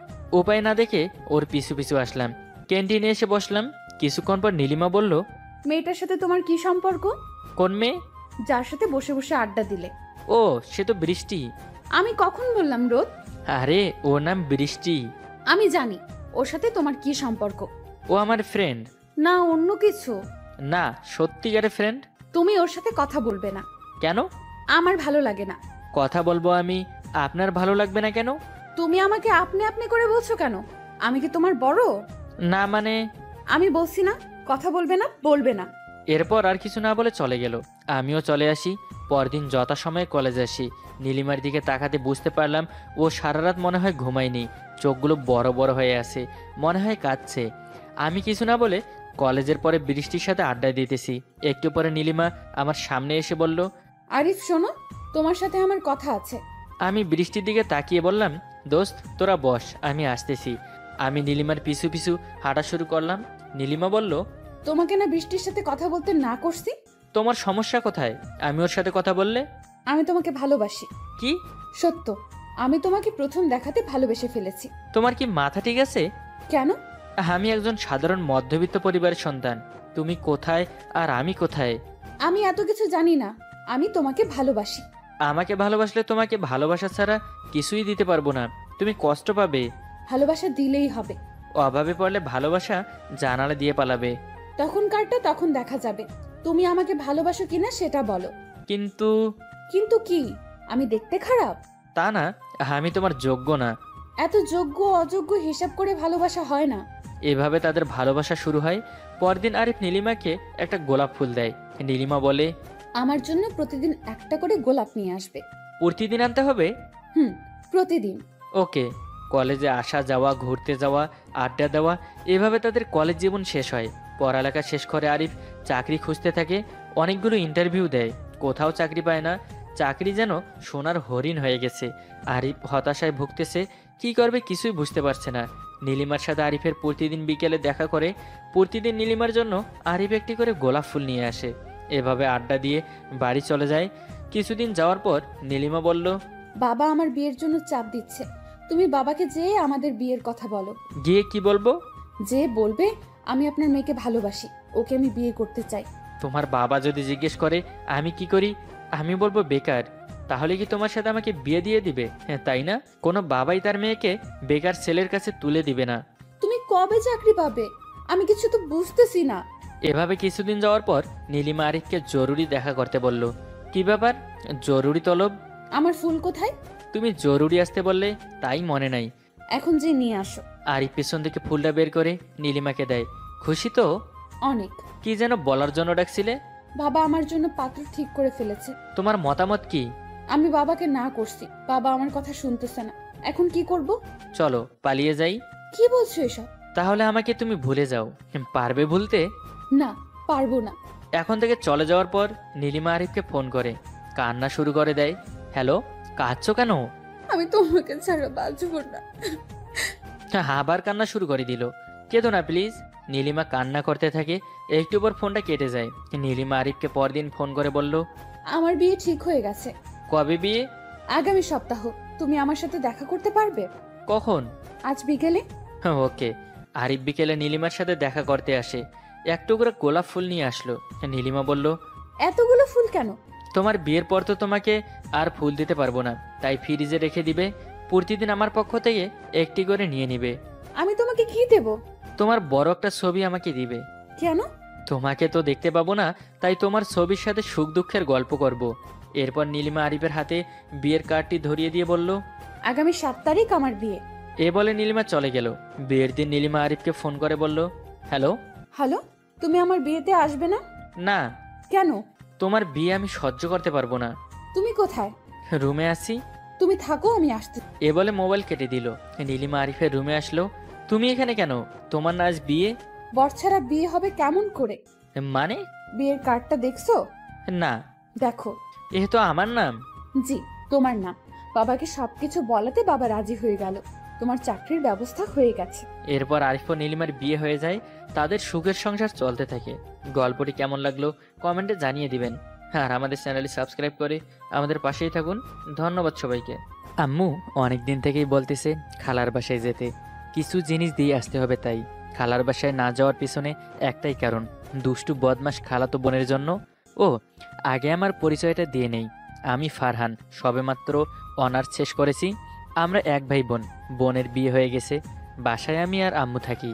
উপায় না দেখে ওর পিছু পিছু আসলাম। ক্যান্টিনে এসে বসলাম। কিছুক্ষণ পর নীলিমা বলল, মেয়েটার সাথে তোমার কি সম্পর্ক? কোন মেয়ে? যার সাথে বসে বসে আড্ডা দিলে। ও, সে তো বৃষ্টি। আমি কখন বললাম রোদ? আরে, ওর নাম বৃষ্টি। আমি জানি ওর সাথে তোমার কি সম্পর্ক। ও আমার ফ্রেন্ড। না অন্য কিছু? না, সত্যিকারের ফ্রেন্ড। তুমি ওর সাথে কথা বলবে না। কেন? আমার ভালো লাগে না। কথা বলবো আমি, আপনার ভালো লাগবে না কেন? তুমি আমাকে আপনি আপনি করে বলছো কেন? আমি কি তোমার বড়? না মানে? আমি বলছি না কথা বলবে না, বলবে না। এরপর আর কিছু না বলে চলে গেল। আমিও চলে আসি। পরদিন যথাসময়ে কলেজে আসি। নীলিমার দিকে তাকাতে বুঝতে পারলাম ও সারা রাত মনে হয় ঘুমায়নি। চোখগুলো বড় বড় হয়ে আছে, মনে হয় কাঁদছে। আমি কিছু না বলে কলেজের পরে বৃষ্টির সাথে আড্ডা দিতেছি। একটু পরে নীলিমা আমার সামনে এসে বলল, আরিফ শোনো, তোমার সাথে আমার কথা আছে। আমি বৃষ্টির দিকে তাকিয়ে বললাম, দোস্ত তোরা বস, আমি আসতেছি। আমি নীলিমার পিছু পিছু হাঁটা শুরু করলাম। নীলিমা বলল, তোমাকে না বৃষ্টির সাথে কথা বলতে না করছি? তোমার সমস্যা কোথায় আমি ওর সাথে কথা বললে? আমি তোমাকে ভালোবাসি। কি? সত্য, আমি তোমাকে প্রথম দেখাতে ভালোবেসে ফেলেছি। তোমার কি মাথা ঠিক আছে? কেন? আমি একজন সাধারণ মধ্যবিত্ত পরিবারের সন্তান। তুমি কোথায় আর আমি কোথায়? আমি এত কিছু জানি না, আমি তোমাকে ভালোবাসি। আমাকে ভালোবাসলে তোমাকে ভালোবাসা ছাড়া কিছুই দিতে পারবো না। তুমি কষ্ট পাবে। ভালোবাসা দিলেই হবে। অভাবে পড়লে ভালোবাসা জানালা দিয়ে পালাবে। তখন কারটা তখন দেখা যাবে। তুমি আমাকে ভালোবাসো কিনা সেটা বলো। কিন্তু কিন্তু কি? আমি দেখতে খারাপ? তা না, আমি তোমার যোগ্য না। এত যোগ্য অযোগ্য হিসাব করে ভালোবাসা হয় না। এভাবে তাদের ভালোবাসা শুরু হয়। পরদিন আরিফ নীলিমাকে একটা গোলাপ ফুল দেয়। নীলিমা বলে, আমার জন্য প্রতিদিন একটা করে গোলাপ নিয়ে আসবে। প্রতিদিন আনতে হবে? হুম, প্রতিদিন। ওকে। কলেজে আসা যাওয়া, ঘুরতে যাওয়া, আড্ডা দেওয়া, এভাবে তাদের কলেজ জীবন শেষ হয়। পড়ালেখা শেষ করে আরিফ চাকরি খুঁজতে থাকে। অনেকগুলো ইন্টারভিউ দেয়, কোথাও চাকরি পায় না। চাকরি যেন সোনার হরিণ হয়ে গেছে। আরিফ হতাশায় ভুগতেছে, কি করবে কিছুই বুঝতে পারছে না। নীলিমার সাথে আরিফের প্রতিদিন বিকেলে দেখা করে। প্রতিদিন নীলিমার জন্য আরিফ একটি করে গোলাপ ফুল নিয়ে আসে। এভাবে আড্ডা দিয়ে বাড়ি চলে যায়। কিছুদিন যাওয়ার পর নীলিমা বলল, বাবা আমার বিয়ের জন্য চাপ দিচ্ছে। তুমি বাবাকে যেয়ে আমাদের বিয়ের কথা বলো। গিয়ে কি বলবো? যে বলবে আমি আপনার মেয়েকে ভালোবাসি, ওকে আমি বিয়ে করতে চাই। তোমার বাবা যদি জিজ্ঞেস করে আমি কি করি, আমি বলবো বেকার। তাহলে কি তোমার সাথে আমাকে বিয়ে দিয়ে দিবে? হ্যাঁ, তাই না? কোনো বাবাই তার মেয়েকে বেকার ছেলের কাছে তুলে দিবে না। তুমি কবে চাকরি পাবে? আমি কিছু তো বুঝতেছি না। এভাবে কিছুদিন যাওয়ার পর নীলিমা আরিফকে জরুরি দেখা করতে বলল। কি ব্যাপার? জরুরি তলব? আমার ফুল কোথায়? তুমি জরুরি আসতে বললে, তাই মনে নাই। এখন যে নিয়ে আসো। আরিফ পেছন থেকে ফুলটা বের করে নীলিমাকে দেয়। খুশি তো? অনেক। কি যেন বলার জন্য ডাকছিলে? বাবা আমার জন্য পাত্র ঠিক করে ফেলেছে। তোমার মতামত কি? আমি বাবাকে না করছি, বাবা আমার কথা শুনতেছে না। এখন কি করব? চলো পালিয়ে যাই। কি বলছো এসব? তাহলে আমাকে তুমি ভুলে যাও। পারবে ভুলতে? না, পারবো না। এখন থেকে চলে যাওয়ার পর নীলিমা আরিফকে ফোন করে, কান্না শুরু করে দেয়। হ্যালো, কাঁদছো কেন? আমি তোমাকে ছাড়া বাঁচবো না। আবার কান্না শুরু করে দিল। কেঁদো না প্লিজ। নীলিমা কান্না করতে থাকে। একটু পর ফোনটা কেটে যায়। নীলিমা আরিফকে পরদিন ফোন করে বলল, আমার বিয়ে ঠিক হয়ে গেছে। কবে বিয়ে? আগামী সপ্তাহ। তুমি আমার সাথে দেখা করতে পারবে? কখন? আজ বিকেলে। ওকে। আরিফ বিকেলে নীলিমার সাথে দেখা করতে আসে। এক টুকরো গোলাপ ফুল নিয়ে আসলো। নীলিমা বলল, এতগুলো ফুল কেন? তোমার বিয়ের পর তো তোমাকে আর ফুল দিতে পারবো না, তাই ফ্রিজে রেখে দিবে। প্রতিদিন আমার পক্ষ থেকে একটি করে নিয়ে নিবে। আমি তোমাকে কি দেব? তোমার বড় একটা ছবি আমাকে দিবে। কেন? তোমাকে তো দেখতে পাবো না, তাই তোমার ছবির সাথে সুখ দুঃখের গল্প করব। এরপর নীলিমা আরিফের হাতে বিয়ের কার্ডটি ধরিয়ে দিয়ে বলল, আগামী 7 তারিখ আমার বিয়ে। এ বলে নীলিমা চলে গেল। বিয়ের দিন নীলিমা আরিফকে ফোন করে বলল, হ্যালো। হ্যালো, তুমি আমার বিয়েতে আসবে না? না, কেন? তোমার বিয়ে আমি সহ্য করতে পারবো না। তুমি কোথায়? রুমে আসি। তুমি থাকো, আমি আসতে। এ বলে মোবাইল কেটে দিল। নীলিমা আরিফের রুমে আসলো। তুমি এখানে কেন? তোমার না আজ বিয়ে? বরছাড়া বিয়ে হবে কেমন করে? মানে? বিয়ের কার্ডটা দেখছো? না। দেখো। এ তো আমার নাম। জি, তোমার নাম। বাবাকে সবকিছু বলাতে বাবা রাজি হয়ে গেল। তোমার চাকরির ব্যবস্থা হয়ে গেছে। এরপর আরিফ ও নীলিমার বিয়ে হয়ে যায়। তাদের সুখের সংসার চলতে থাকে। গল্পটি কেমন লাগলো কমেন্টে জানিয়ে দিবেন। আর আমাদের চ্যানেলটি সাবস্ক্রাইব করে আমাদের পাশেই থাকুন। ধন্যবাদ সবাইকে। আম্মু অনেক দিন থেকেই বলতেছে খালার বাসায় যেতে, কিছু জিনিস দিয়ে আসতে হবে। তাই খালার বাসায় না যাওয়ার পিছনে একটাই কারণ, দুষ্টু বদমাস খালাতো বোনের জন্য। ও আগে আমার পরিচয়টা দিয়ে নেই। আমি ফারহান, সবেমাত্র অনার্স শেষ করেছি। আমরা এক ভাই বোন। বোনের বিয়ে হয়ে গেছে। বাসায় আমি আর আম্মু থাকি।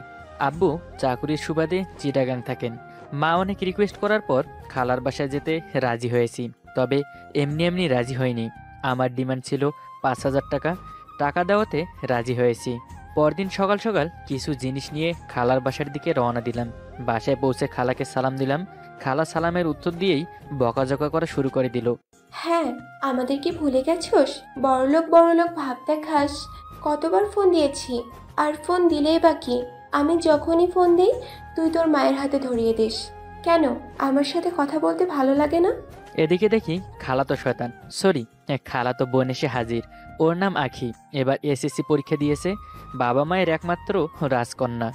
আব্বু চাকুরির সুবাদে চিটাগাং থাকেন। মা অনেক রিকোয়েস্ট করার পর খালার বাসায় যেতে রাজি হয়েছি। তবে এমনি এমনি রাজি হয়নি। আমার ডিমান্ড ছিল 5,000 টাকা। টাকা দেওয়াতে রাজি হয়েছি। পরদিন সকাল সকাল কিছু জিনিস নিয়ে খালার বাসার দিকে রওনা দিলাম। বাসায় পৌঁছে খালাকে সালাম দিলাম। খালা সালামের উত্তর দিয়েই বকাঝকা করা শুরু করে দিল। হ্যাঁ, আমাদের কি ভুলে গেছোস? বড়লোক বড়লোক ভাব দেখাস। কতবার ফোন দিয়েছি, আর ফোন দিলেই বা কি? আমি যখনই ফোন দিই তুই তোর মায়ের হাতে ধরিয়ে দিস। কেন, আমার সাথে কথা বলতে ভালো লাগে না? এদিকে দেখি খালাতো শয়তান, সরি খালাতো বোন এসে হাজির। ওর নাম আখি। এবার এসএসসি পরীক্ষা দিয়েছে। বাবা মায়ের একমাত্র রাজকন্যা।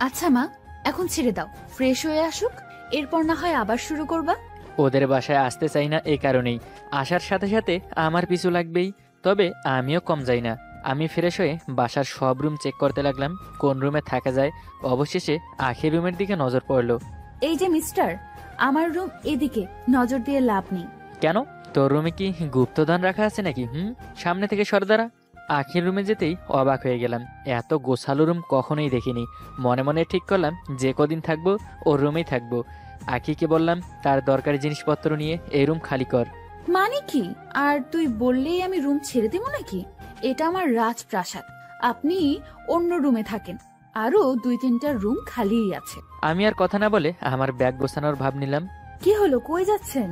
আচ্ছা মা, এখন ছেড়ে দাও, ফ্রেশ হয়ে আসুক, এরপর না হয় আবার শুরু করবা। ওদের বাসায় আসতে চাই না এই কারণেই, আসার সাথে সাথে আমার পিছু লাগবেই। তবে আমিও কম যাই না। আমি ফ্রেশ হয়ে বাসার সব রুম চেক করতে লাগলাম কোন রুমে থাকা যায়। অবশেষে আখির রুমের দিকে নজর পড়লো। এই যে মিস্টার, আমার রুম এদিকে, নজর দিয়ে লাভ নেই। কেন, তোর রুমে কি গুপ্তধন রাখা আছে নাকি? সামনে থেকে সর্দারা। আখির রুমে যেতেই অবাক হয়ে গেলাম, এত গোছালো রুম কখনোই দেখিনি। মনে মনে ঠিক করলাম যে কদিন থাকবো ওর রুমেই থাকবো। আখিকে বললাম তার দরকারি জিনিসপত্র নিয়ে এই রুম খালি কর। মানে কি? আর তুই বললেই আমি রুম ছেড়ে দেবো নাকি? এটা আমার রাজপ্রাসাদ, আপনি অন্য রুমে থাকেন, আরো 2-3টা রুম খালিই আছে। আমি আর কথা না বলে আমার ব্যাগ গোছানোর ভাব নিলাম। কি হলো, কই যাচ্ছেন?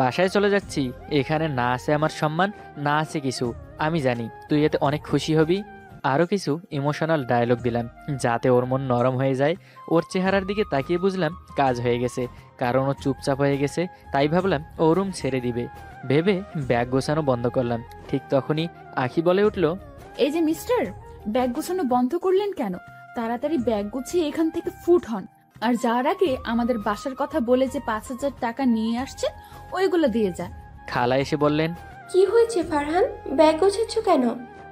বাসায় চলে যাচ্ছি। এখানে না আছে আমার সম্মান, না আছে কিছু। আমি জানি তুই এতে অনেক খুশি হবি। আরও কিছু ইমোশনাল ডায়লগ দিলাম যাতে ওর মন নরম হয়ে যায়। ওর চেহারার দিকে তাকিয়ে বুঝলাম কাজ হয়ে গেছে, কারণ ও চুপচাপ হয়ে গেছে। তাই ভাবলাম ও রুম ছেড়ে দিবে, ভেবে ব্যাগ গোছানো বন্ধ করলাম। ঠিক তখনই আখি বলে উঠল, এই যে মিস্টার, ব্যাগ গোছানো বন্ধ করলেন কেন? তাড়াতাড়ি ব্যাগ গুছিয়ে এখান থেকে ফুট হন, আর যার আগে আমাদের বাসার কথা বলে যে 5,000 টাকা নিয়ে আসছেন ওইগুলো দিয়ে যান। খালা এসে বললেন, কি হয়েছে ফারহান, ব্যাগ গোছাচ্ছ কেন?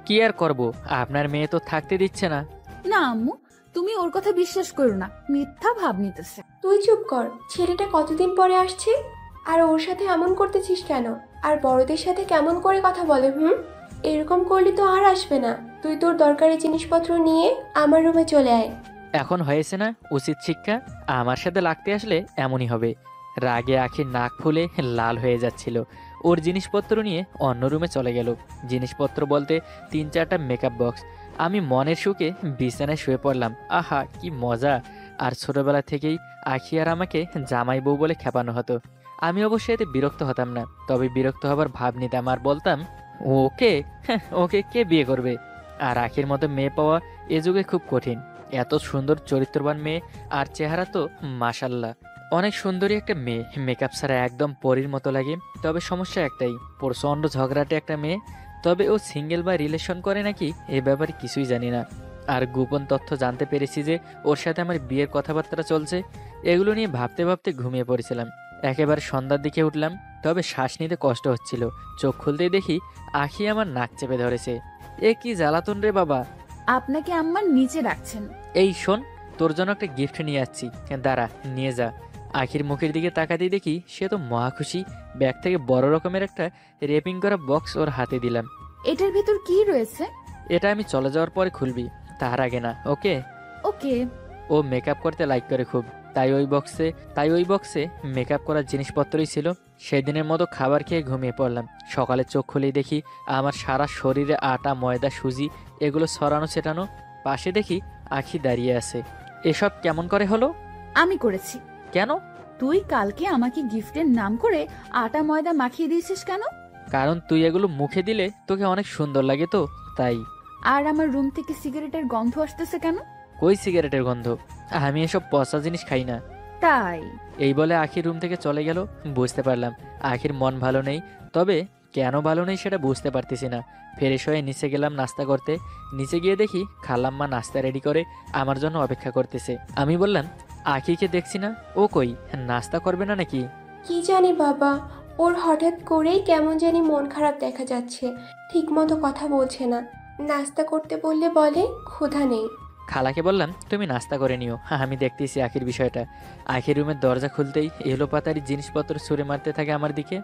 কি আর করব, আপনার মেয়ে তো থাকতে দিচ্ছে না। না আম্মু, তুমি ওর কথা বিশ্বাস করো না, মিথ্যা ভাব নিতেছে। তুই চুপ কর, ছেলেটা কতদিন পরে আসছে, আর ওর সাথে এমন করতেছিস কেন? আর বড়দের সাথে কেমন করে কথা বলে? এরকম করলে তো আর আসবে না। তুই তোর দরকারি জিনিসপত্র নিয়ে আমার রুমে চলে আয়। এখন হয়েছে না উচিত শিক্ষা? আমার সাথে লাগতে আসলে এমনই হবে। রাগে আখির নাক ফুলে লাল হয়ে যাচ্ছিল। ওর জিনিসপত্র নিয়ে অন্য রুমে চলে গেল। জিনিসপত্র বলতে 3-4টা মেকআপ বক্স। আমি মনের সুখে বিছানায় শুয়ে পড়লাম। আহা কি মজা! আর ছোটবেলা থেকেই আখি আর আমাকে জামাই বউ বলে খেপানো হতো। আমি অবশ্যই এতে বিরক্ত হতাম না, তবে বিরক্ত হবার ভাব নিতাম আর বলতাম, ওকে ওকে কে বিয়ে করবে? আর আখির মতো মেয়ে পাওয়া এ যুগে খুব কঠিন। এত সুন্দর চরিত্রবান মেয়ে, আর চেহারা তো মাশাল্লাহ। অনেক সুন্দরী একটা মেয়ে, মেকআপ ছাড়া একদম পরীর মতো লাগে। তবে সমস্যা একটাই, প্রচণ্ড ঝগড়াটে একটা মেয়ে। তবে ও সিঙ্গেল বা রিলেশন করে নাকি এ ব্যাপারে কিছুই জানি না। আর গোপন তথ্য জানতে পেরেছি যে ওর সাথে আমার বিয়ের কথাবার্তা চলছে। এগুলো নিয়ে ভাবতে ভাবতে ঘুমিয়ে পড়েছিলাম। একেবারে সন্ধ্যার দিকে উঠলাম, তবে শ্বাস নিতে কষ্ট হচ্ছিল। চোখ খুলতেই দেখি আখি আমার নাক চেপে ধরেছে। এ কি জ্বালাতন রে বাবা! আপনাকে আম্মা নিচে রাখছেন। এই শোন, তোর জন্য একটা গিফট নিয়ে যাচ্ছি, দাঁড়া নিয়ে যা। আখির মুখের দিকে তাকাতেই দেখি সে তো মহা খুশি। ব্যাগ থেকে বড় রকমের একটা রেপিং করা বক্স ওর হাতে দিলাম। এটার ভিতর কি রয়েছে? এটা আমি চলে যাওয়ার পরে খুলবি, তার আগে না, ওকে? ওকে। ও মেকআপ করতে লাইক করে খুব, তাই ওই বক্সে মেকআপ করার জিনিসপত্রই ছিল। সেদিনের মতো খাবার খেয়ে ঘুমিয়ে পড়লাম। সকালে চোখ খুলেই দেখি আমার সারা শরীরে আটা, ময়দা, সুজি এগুলো ছড়ানো ছেটানো। পাশে দেখি আখি দাঁড়িয়ে আছে। এসব কেমন করে হলো? আমি করেছি। কেন? তুই কালকে আমাকে গিফটের নাম করে আটা ময়দা মাখিয়ে দিয়েছিস কেন? কারণ তুই এগুলো মুখে দিলে তোকে অনেক সুন্দর লাগে তো, তাই। আর আমার রুম থেকে সিগারেটের গন্ধ আসতেছে কেন? কই সিগারেটের গন্ধ? আমি এসব পচা জিনিস খাই না। তাই? এই বলে আখির রুম থেকে চলে গেল। বুঝতে পারলাম আখির মন ভালো নেই, তবে কেন ভালো নেই সেটা বুঝতে পারতেছি না। ফ্রেশ হয়ে নিচে গেলাম নাস্তা করতে। নিচে গিয়ে দেখি খালাম্মা নাস্তা রেডি করে আমার জন্য অপেক্ষা করতেছে। আমি বললাম, আখিকে দেখছি না, ও কই? নাস্তা করবে না নাকি? কি জানি বাবা, ওর হঠাৎ করেই কেমন জানি মন খারাপ দেখা যাচ্ছে, ঠিক মতো কথা বলছে না। নাস্তা করতে বললে বলে ক্ষুধা নেই। খালাকে বললাম তুমি নাস্তা করে নিও, আমি দেখতেছি আখির বিষয়টা। আখির রুমের দরজা খুলতেই এলো পাতারি জিনিসপত্র ছুঁড়ে মারতে থাকে আমার দিকে।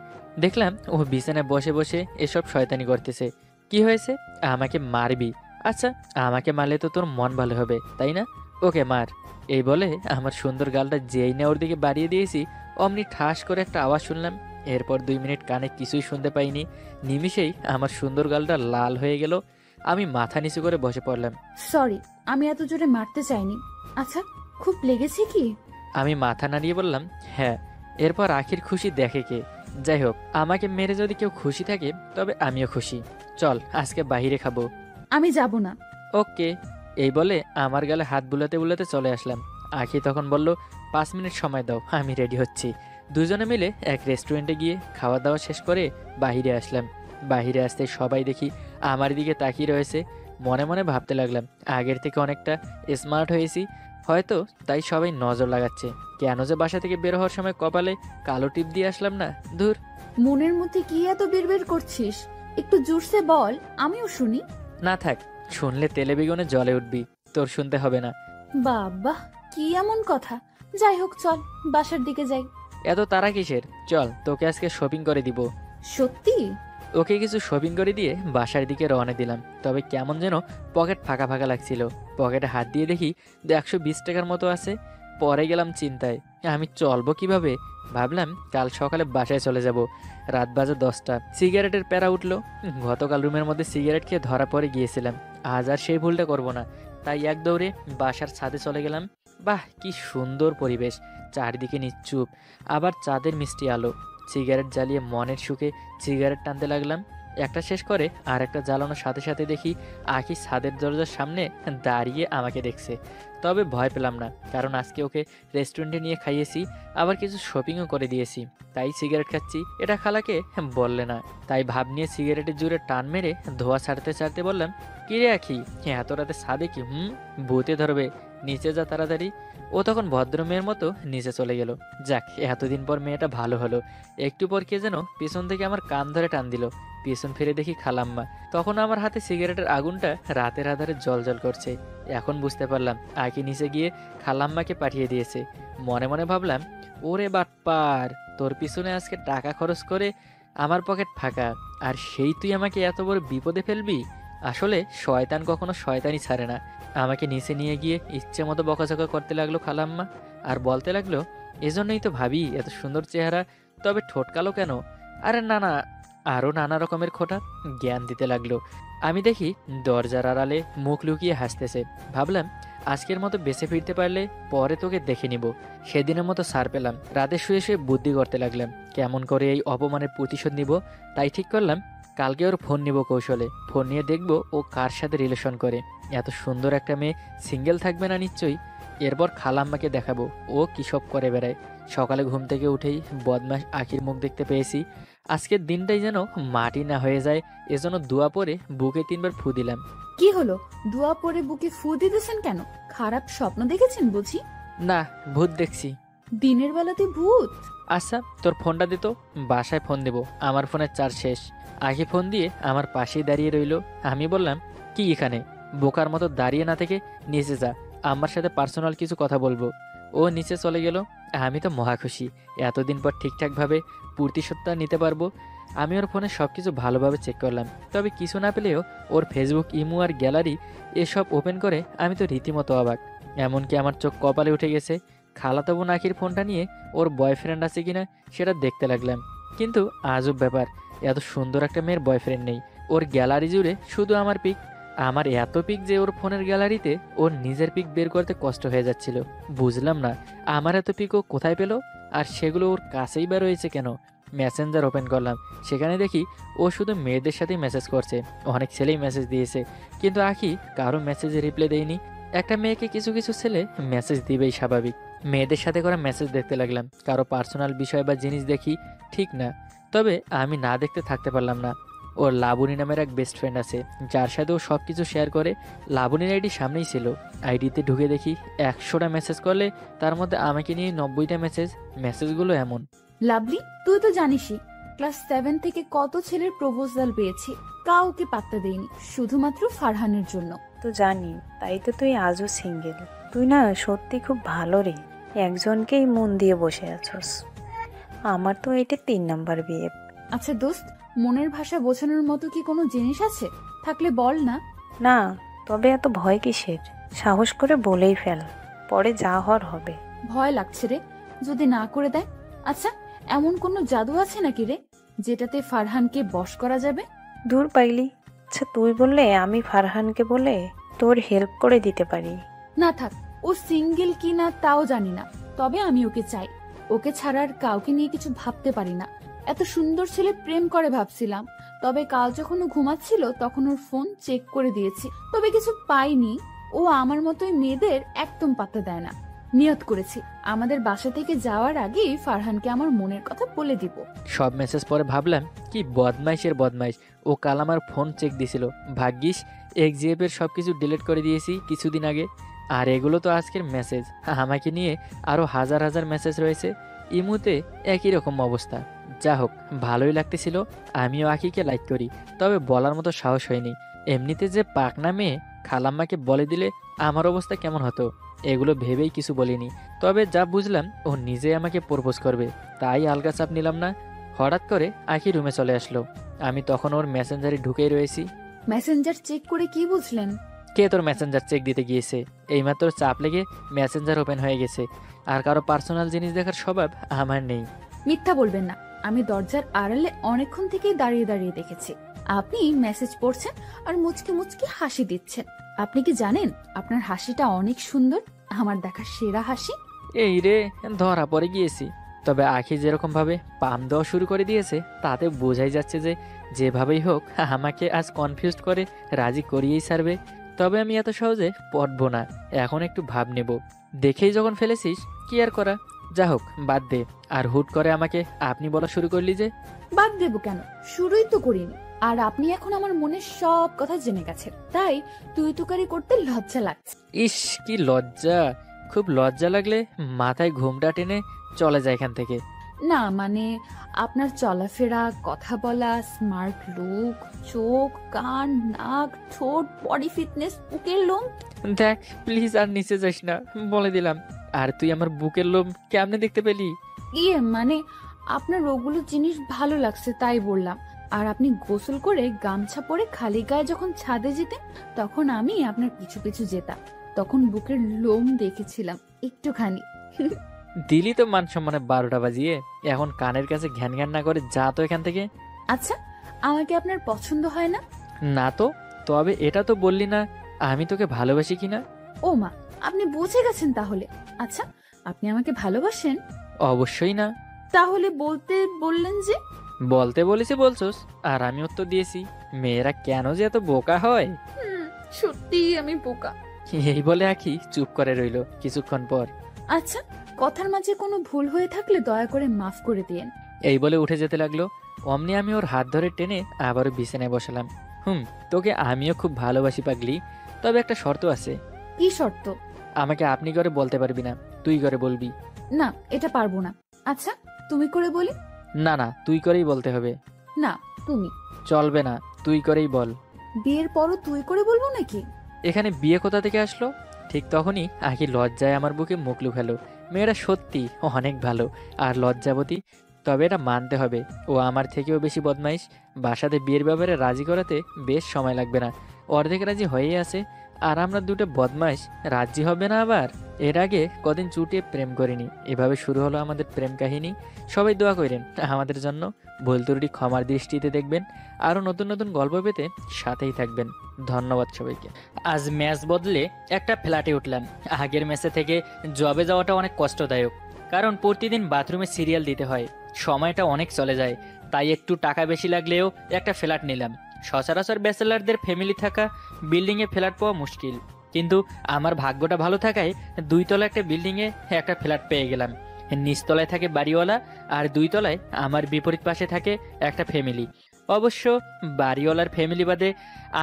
দেখলাম ও বিছানায় বসে বসে এসব শয়তানি করতেছে। কি হয়েছে? আমাকে মারবি? আচ্ছা, আমাকে মারলে তো তোর মন ভালো হবে, তাই না? ওকে মার। এই বলে আমার সুন্দর গালটা যেই না ওর দিকে বাড়িয়ে দিয়েছি, অমনি ঠাস করে একটা আওয়াজ শুনলাম। এরপর 2 মিনিট কানে কিছুই শুনতে পাইনি। নিমিষেই আমার সুন্দর গালটা লাল হয়ে গেল। আমি মাথা নিচু করে বসে পড়লাম। সরি, আমি এত জোরে মারতে চাইনি। আচ্ছা, খুব লেগেছে কি? আমি মাথা নাড়িয়ে বললাম, হ্যাঁ। এরপর আখির খুশি দেখে কে? যাই হোক, আমাকে মেরে যদি কেউ খুশি থাকে তবে আমিও খুশি। চল আজকে বাইরে খাবো। আমি যাব না। ওকে। এই বলে আমার গালে হাত বুলাতে বুলাতে চলে আসলাম। আখি তখন বলল, 5 মিনিট সময় দাও, আমি রেডি হচ্ছি। দুজনে মিলে এক রেস্টুরেন্টে গিয়ে খাওয়া দাওয়া শেষ করে বাইরে আসলাম। বাইরে আসতে সবাই দেখি আমার দিকে তাকিয়ে রয়েছে। মনে মনে ভাবতে লাগলাম আগের থেকে অনেকটা স্মার্ট হয়েছি। হয়তো তাই সবাই নজর লাগাচ্ছে। কেন যে বাসা থেকে বের হওয়ার সময় কপালে কালো টিপ দিয়ে আসলাম না, ধুর। মনের মধ্যে কি এত বিড়বিড় করছিস? একটু জোরসে বল, আমিও শুনি। না থাক, শুনলে তেলে বেগুনে জলে উঠবি, তোর শুনতে হবে না। বাবা, কি এমন কথা? যাই হোক, চল বাসার দিকে যাই। এত তারা কিসের? চল, তোকে আজকে শপিং করে দিব। সত্যি? ওকে কিছু শপিং করে দিয়ে বাসার দিকে রওনা দিলাম। তবে কেমন যেন পকেট ফাঁকা ফাঁকা লাগছিল। পকেটে হাত দিয়ে দেখি 120 টাকার মতো আছে। পরে গেলাম চিন্তায়, আমি চলবো কিভাবে। ভাবলাম কাল সকালে বাসায় চলে যাব। রাত বাজে 10টা। সিগারেটের প্যারা উঠলো। গতকাল রুমের মধ্যে সিগারেট খেয়ে ধরা পড়ে গিয়েছিলাম। আজ আর সেই ভুলটা করব না। তাই এক দৌড়ে বাসার ছাদে চলে গেলাম। বাহ, কি সুন্দর পরিবেশ, চারিদিকে নিশ্চুপ, আবার চাঁদের মিষ্টি আলো। সিগারেট জ্বালিয়ে মনের সুখে সিগারেট টানতে লাগলাম। একটা শেষ করে আর একটা জ্বালানোর সাথে সাথে দেখি আখি ছাদের দরজার সামনে দাঁড়িয়ে আমাকে দেখছে। তবে ভয় পেলাম না, কারণ আজকে ওকে রেস্টুরেন্টে নিয়ে খাইয়েছি, আবার কিছু শপিংও করে দিয়েছি। তাই সিগারেট খাচ্ছি, এটা খালাকে বললে না। তাই ভাব নিয়ে সিগারেটের জুড়ে টান মেরে ধোয়া ছাড়তে ছাড়তে বললাম, কিরে আখি, এত রাতে ছাদে কি? ভূতে ধরবে, নিচে যা তাড়াতাড়ি। ও তখন ভদ্র মেয়ের মতো নিচে চলে গেল। যাক, এতদিন পর মেয়েটা ভালো হলো। একটু পর কে যেন পিছন থেকে আমার কান ধরে টান দিল। পিছন ফিরে দেখি খালাম্মা। তখন আমার হাতে সিগারেটের আগুনটা রাতের আধারে জল করছে। এখন বুঝতে পারলাম আকি নিচে গিয়ে খালাম্মাকে পাঠিয়ে দিয়েছে। মনে মনে ভাবলাম, ওরে বাটপার, তোর পিছনে আজকে টাকা খরচ করে আমার পকেট ফাঁকা, আর সেই তুই আমাকে এত বড় বিপদে ফেলবি। আসলে শয়তান কখনো শয়তানি ছাড়ে না। আমাকে নিচে নিয়ে গিয়ে ইচ্ছে মতো বকাঝকা করতে লাগলো খালাম্মা, আর বলতে লাগলো, এজন্যই তো ভাবি এত সুন্দর চেহারা, তবে ঠোঁট কালো কেন? আরে না না, আরও নানা রকমের খোটা জ্ঞান দিতে লাগলো। আমি দেখি দরজার আড়ালে মুখ লুকিয়ে হাসতেছে। ভাবলাম আজকের মতো বেঁচে ফিরতে পারলে পরে তোকে দেখে নিব। সেদিনের মতো সার পেলাম। রাতে শুয়ে শুয়ে বুদ্ধি করতে লাগলাম কেমন করে এই অপমানের প্রতিশোধ নিব। তাই ঠিক করলাম কালকে ওর ফোন নিব কৌশলে। ফোন নিয়ে দেখব ও কার সাথে রিলেশন করে। এত সুন্দর একটা মেয়ে সিঙ্গেল থাকবে না নিশ্চয়ই। এরপর খালাম্মাকে দেখাবো ও কী সব করে বেড়ায়। সকালে ঘুম থেকে উঠেই বদমাস আখির মুখ দেখতে পেয়েছি। আজকের দিনটাই যেন মাটি না হয়ে যায়, এজন্য দোয়া পরে বুকে 3বার ফু দিলাম। কি হলো? দোয়া পরে বুকে ফু দিতেছেন কেন? খারাপ স্বপ্ন দেখেছেন বুঝি? না, ভূত দেখছি। দিনের বেলাতে ভূত? আচ্ছা, তোর ফোনটা দিত, বাসায় ফোন দেব, আমার ফোনের চার্জ শেষ। আগে ফোন দিয়ে আমার পাশেই দাঁড়িয়ে রইল। আমি বললাম, কি এখানে বোকার মতো দাঁড়িয়ে না থেকে নিচে যা, আমার সাথে পার্সোনাল কিছু কথা বলবো। ও নিচে চলে গেল। আমি তো মহা খুশি, এতদিন পর ঠিকঠাকভাবে প্রতিশোধটা নিতে পারবো। আমি ওর ফোনে সব কিছু ভালোভাবে চেক করলাম, তবে কিছু না পেলেও ওর ফেসবুক, ইমো আর গ্যালারি এসব ওপেন করে আমি তো রীতিমতো অবাক। এমনকি আমার চোখ কপালে উঠে গেছে। খালাতো বোন আখির ফোনটা নিয়ে ওর বয়ফ্রেন্ড আছে কিনা সেটা দেখতে লাগলাম। কিন্তু আজব ব্যাপার, এত সুন্দর একটা মেয়ের বয়ফ্রেন্ড নেই। ওর গ্যালারি জুড়ে শুধু আমার পিক। আমার এত পিক যে ওর ফোনের গ্যালারিতে ওর নিজের পিক বের করতে কষ্ট হয়ে যাচ্ছিল। বুঝলাম না আমার এত পিক ও কোথায় পেল, আর সেগুলো ওর কাছেই বা রয়েছে কেন। মেসেঞ্জার ওপেন করলাম, সেখানে দেখি ও শুধু মেয়েদের সাথেই মেসেজ করছে। অনেক ছেলেই মেসেজ দিয়েছে, কিন্তু আখি কারো মেসেজে রিপ্লাই দেয়নি। একটা মেয়েকে কিছু কিছু ছেলে মেসেজ দিবেই স্বাভাবিক। মেয়েদের সাথে করা মেসেজ দেখতে লাগলাম। কারো পার্সোনাল বিষয় বা জিনিস দেখি, ঠিক না। তবে আমি না দেখতে থাকতে পারলাম না। ওর লাবণী নামের এক বেস্ট ফ্রেন্ড আছে, যার সাথে ও সব কিছু শেয়ার করে। লাবণীর আইডি সামনেই ছিল। আইডিতে ঢুকে দেখি 100টা মেসেজ করলে তার মধ্যে আমাকে নিয়ে 90টা মেসেজ। মেসেজগুলো এমন, লাভলি, তুই তো জানিসই ক্লাস 7 থেকে কত ছেলের প্রপোজাল পেয়েছি, কাউকে পাত্তা দেইনি, শুধুমাত্র ফারহানের জন্য। তো জানি, তাই তো তুই আজও সিঙ্গেল। তুই না সত্যি খুব ভালো রে, একজনকেই মন দিয়ে বসে আছস। আমার তো এটা 3 নাম্বার বিয়ে। আচ্ছা দোস্ত, মনের ভাষা বোঝানোর মতো কি কোনো জিনিস আছে? থাকলে বল না। না, তবে এত ভয় কিসের? সাহস করে বলেই ফেল, পরে যা হওয়ার হবে। ভয় লাগছে রে, যদি না করে দেয়? আচ্ছা, এমন কোনো জাদু আছে নাকি রে, যেটাতে ফারহানকে বশ করা যাবে? দূর পাইলি। আচ্ছা তুই বললে আমি ফারহানকে বলে তোর হেল্প করে দিতে পারি। না থাক, ও সিঙ্গেল কি না তাও জানি না, তবে আমি ওকে চাই। ওকে ছাড়া আর কাউকে নিয়ে কিছু ভাবতে পারি না। এত সুন্দর ছেলে প্রেম করে ভাবছিলাম, তবে কাল যখন ও ঘুমাচ্ছিল তখন ওর ফোন চেক করে দিয়েছি, তবে কিছু পাইনি। ও আমার মতোই মেয়েদের একদম পাত্তা দেয় না। নিয়ত করেছি আমাদের বাসা থেকে যাওয়ার আগেই ফারহানকে আমার মনের কথা বলে দিব। সব মেসেজ পরে ভাবলাম কি বদমাইশের বদমাইশ, ও কাল আমার ফোন চেক দিছিল। ভাগ্যিস এক্সজিএফ এর সবকিছু ডিলিট করে দিয়েছি কিছুদিন আগে। আর এগুলো তো আজকের মেসেজ। আমাকে নিয়ে আরও হাজার হাজার মেসেজ রয়েছে। ইমুতে একই রকম অবস্থা। যা হোক, ভালোই লাগতেছিল। আমিও আঁকিকে লাইক করি, তবে বলার মতো সাহস হয়নি। এমনিতে যে পাকনা মেয়ে, খালাম্মাকে বলে দিলে আমার অবস্থা কেমন হতো, এগুলো ভেবেই কিছু বলিনি। তবে যা বুঝলাম ও নিজে আমাকে প্রপোজ করবে, তাই আলগা চাপ নিলাম না। হঠাৎ করে আঁকি রুমে চলে আসলো। আমি তখন ওর মেসেঞ্জারে ঢুকেই রয়েছি। মেসেঞ্জার চেক করে কি বুঝলেন? কে তোর মেসেঞ্জার চেক দিতে গিয়েছে? এইমাত্র চাপ লেগে মেসেঞ্জার ওপেন হয়ে গেছে। আর কারো পার্সোনাল জিনিস দেখার স্বভাব আমার নেই। মিথ্যা বলবেন না। আমি দরজার আড়ালে অনেকক্ষণ থেকেই দাঁড়িয়ে দাঁড়িয়ে দেখেছি আপনি মেসেজ পড়ছেন আর মুচকি মুচকি হাসি দিচ্ছেন। আপনি কি জানেন আপনার হাসিটা অনেক সুন্দর, আমার দেখা সেরা হাসি। এই রে, ধরা পড়ে গিয়েছি। তবে আখি যেরকম ভাবে পাম দেওয়া শুরু করে দিয়েছে, তাতে বোঝাই যাচ্ছে যে যেভাবেই হোক আমাকে আজ কনফিউজ করে রাজি করিয়েই ছাড়বে। তবে আমি এত সহজে পড়বো না, এখন একটু ভাব নেব। দেখেই যখন ফেলেছিস, কি আর করা। যা হোক, বাদ দে। আর হুট করে আমাকে আপনি বলা শুরু করলি যে? বাদ দেবো কেন, শুরুই তো করিনি। আর আপনি এখন আমার মনের সব কথা জেনে গেছেন, তাই তুই তুকারি করতে লজ্জা লাগছে। ইস, কি লজ্জা! খুব লজ্জা লাগলে মাথায় ঘুমটা টেনে চলে যায় এখান থেকে। না মানে আপনার চলাফেরা, কথা বলা, স্মার্ট লুক, চোখ, কান, নাক, ঠোঁট, বডি ফিটনেস, বুকের লোম। দেখ প্লিজ, আর নিচে যাস না, বলে দিলাম। আর তুই আমার বুকের লোম কেমনে দেখতে পেলি? মানে আপনার ওগুলো জিনিস ভালো লাগছে তাই বললাম। আর আপনি গোসল করে গামছা পরে খালি গায়ে যখন ছাদে যেতেন, তখন আমি আপনার পিছু পিছু যেতাম। তখন বুকের লোম দেখেছিলাম একটুখানি। দিলি তো মান সম্মানে 12টা বাজিয়ে। এখন কানের কাছে ঘ্যান ঘ্যান না করে যা তো এখান থেকে। আচ্ছা, আমাকে আপনার পছন্দ হয় না? না তো। তবে এটা তো বললি না আমি তোকে ভালোবাসি কিনা। ও মা, আপনি বুঝে গেছেন তাহলে। আচ্ছা, আপনি আমাকে ভালোবাসেন? অবশ্যই না। তাহলে বলতে বললেন যে? বলতে বলেছি বলছোস, আর আমি উত্তর দিয়েছি। মেয়েরা কেন যে এত বোকা হয়। সত্যি আমি বোকা। এই বলে আখি চুপ করে রইল কিছুক্ষণ পর। আচ্ছা, কথার মাঝে কোনো ভুল হয়ে থাকলে দয়া করে মাফ করে দিয়েন। এই বলে উঠে যেতে লাগলো। অমনি আমি ওর হাত ধরে টেনে আবারও বিছানায় বসালাম। তোকে আমিও খুব ভালোবাসি পাগলি, তবে একটা শর্ত আছে। কি শর্ত? আমাকে আপনি করে বলতে পারবি না, তুই করে বলবি। না, এটা পারবো না। আচ্ছা, তুমি করে বলি। না না, তুই করেই বলতে হবে। না, তুমি। চলবে না, তুই করেই বল। বিয়ের পরও তুই করে বলবো নাকি? এখানে বিয়ে কোথা থেকে আসলো? ঠিক তখনই আখি লজ্জায় আমার বুকে মুখ লুকালো। মেয়েরা সত্যি অনেক ভালো আর লজ্জাবতী। তবে এটা মানতে হবে, ও আমার থেকেও বেশি বদমাইশ। বাসাতে বিয়ের ব্যাপারে রাজি করাতে বেশ সময় লাগবে না, অর্ধেক রাজি হয়েই আছে। আর আমরা দুটো বদমাইশ রাজি হবে না আবার? এর আগে কদিন চুটিয়ে প্রেম করিনি, এভাবে শুরু হলো আমাদের প্রেম কাহিনী। সবাই দোয়া করেন আমাদের জন্য, ভুল ত্রুটি ক্ষমার দৃষ্টিতে দেখবেন। আরও নতুন নতুন গল্প পেতে সাথেই থাকবেন। ধন্যবাদ সবাইকে। আজ ম্যাচ বদলে একটা ফ্ল্যাটে উঠলাম। আগের ম্যাচে থেকে জবে যাওয়াটা অনেক কষ্টদায়ক, কারণ প্রতিদিন বাথরুমে সিরিয়াল দিতে হয়, সময়টা অনেক চলে যায়। তাই একটু টাকা বেশি লাগলেও একটা ফ্ল্যাট নিলাম। সচরাচর ব্যাচেলারদের ফ্যামিলি থাকা বিল্ডিংয়ে ফ্ল্যাট পাওয়া মুশকিল, কিন্তু আমার ভাগ্যটা ভালো থাকায় 2 তলা একটা বিল্ডিংয়ে একটা ফ্ল্যাট পেয়ে গেলাম। নিচতলায় থাকে বাড়িওয়ালা, আর 2 তলায় আমার বিপরীত পাশে থাকে একটা ফ্যামিলি। অবশ্য বাড়িওয়ালার ফ্যামিলি বাদে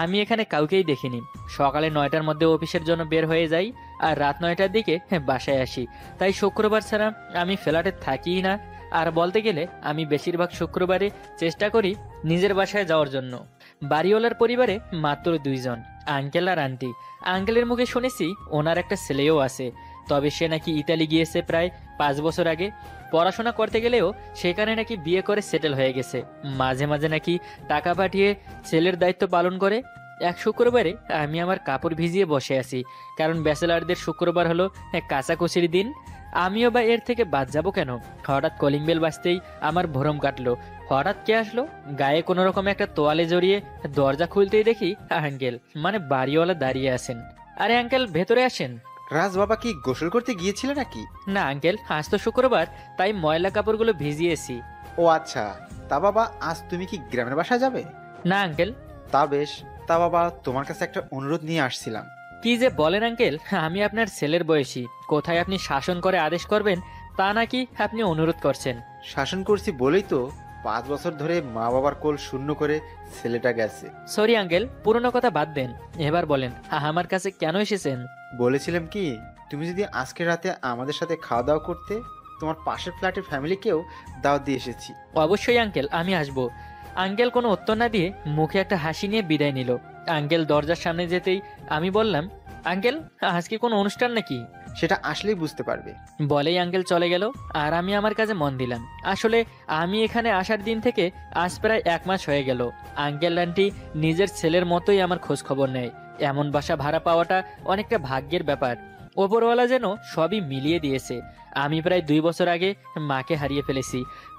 আমি এখানে কাউকেই দেখিনি। সকালে 9টার মধ্যে অফিসের জন্য বের হয়ে যাই, আর রাত 9টার দিকে বাসায় আসি। তাই শুক্রবার ছাড়া আমি ফ্ল্যাটে থাকিই না। আর বলতে গেলে আমি বেশিরভাগ শুক্রবারে চেষ্টা করি নিজের বাসায় যাওয়ার জন্য। বাড়িওয়ালার পরিবারে মাত্র 2 জন, আঙ্কেল আর আন্টি। আঙ্কেলের মুখে শুনেছি ওনার একটা ছেলেও আছে, তবে সে নাকি ইতালি গিয়েছে প্রায় 5 বছর আগে পড়াশোনা করতে গেলেও সেখানে নাকি বিয়ে করে সেটেল হয়ে গেছে। মাঝে মাঝে নাকি টাকা পাঠিয়ে ছেলের দায়িত্ব পালন করে। এক শুক্রবারে আমি আমার কাপড় ভিজিয়ে বসে আছি, কারণ ব্যাচেলারদের শুক্রবার হলো কাচাকুচির দিন। আমিও বা এর থেকে বাদ যাবো কেন? হঠাৎ কলিং বেল বাজতেই আমার ভরম কাটলো। হঠাৎ কে আসলো? গায়ে কোনো রকম একটা তোয়ালে জড়িয়ে দরজা খুলতেই দেখি আঙ্কেল, মানে বাড়িওয়ালা দাঁড়িয়ে আছেন। আরে আঙ্কেল, ভেতরে আসেন। রাজ বাবা কি গোসল করতে গিয়েছিল নাকি? না আঙ্কেল, আজ তো শুক্রবার, তাই ময়লা কাপড়গুলো ভিজিয়েছি। ও আচ্ছা, তা বাবা আজ তুমি কি গ্রামের বাসায় যাবে? না আঙ্কেল। তা বেশ। তা বাবা, তোমার কাছে একটা অনুরোধ নিয়ে আসছিলাম। কি যে বলেন আঙ্কেল, আমি আপনার ছেলের বয়সী, কোথায় আপনি শাসন করে আদেশ করবেন তা নাকি আপনি অনুরোধ করছেন? শাসন করছি বলেই তো 5 বছর ধরে মা বাবার কোল শূন্য করে ছেলেটা গেছে। সরি আঙ্কেল, পুরনো কথা বাদ দেন, এবার বলেন আমার কাছে কেন এসেছেন? বলেছিলাম কি, তুমি যদি আজকে রাতে আমাদের সাথে খাওয়া দাওয়া করতে, তোমার পাশের ফ্ল্যাটের ফ্যামিলিকেও দাওয়াত দিয়ে এসেছি। অবশ্যই আঙ্কেল, আমি আসবো। আঙ্কেল কোনো উত্তর না দিয়ে মুখে একটা হাসি নিয়ে বিদায় নিল। আঙ্কেল দরজার সামনে যেতেই আমি বললাম, আঙ্কেল আজকে কোনো অনুষ্ঠান নাকি? সেটা আসলেই বুঝতে পারবে। বলেই আঙ্কেল চলে গেল আর আমি আমার কাজে মন দিলাম। আসলে আমি এখানে আসার দিন থেকে আজ প্রায় 1 মাস হয়ে গেল। আঙ্কেল আন্টি নিজের ছেলের মতোই আমার খোঁজ খবর নেয়। এমন বাসা ভাড়া পাওয়াটা অনেকটা ভাগ্যের ব্যাপার। ওপরওয়ালা যেন সবই মিলিয়ে দিয়েছে। আমি প্রায় 2 বছর আগে মাকে হারিয়ে ফেলেছি।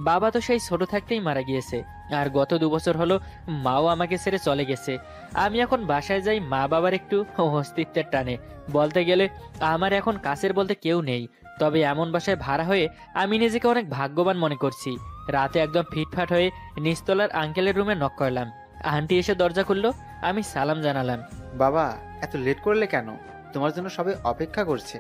বাবা তো সেই ছোট থাকতেই মারা গিয়েছে। আর গত 2 বছর হলো মাও আমাকে ছেড়ে চলে গেছে। আমি এখন বাসায় যাই মা বাবার একটু অস্তিত্বের টানে। বলতে গেলে আমার এখন কাছের বলতে কেউ নেই। তবে এমন বাসায় ভাড়া হয়ে আমি নিজেকে অনেক ভাগ্যবান মনে করছি। রাতে একদম ফিটফাট হয়ে নিচতলার আঙ্কেলের রুমে নক করলাম। আন্টি এসে দরজা খুললো। আমি সালাম জানালাম। বাবা, এত লেট করলে কেন? তোমার জন্য সবাই অপেক্ষা করছে।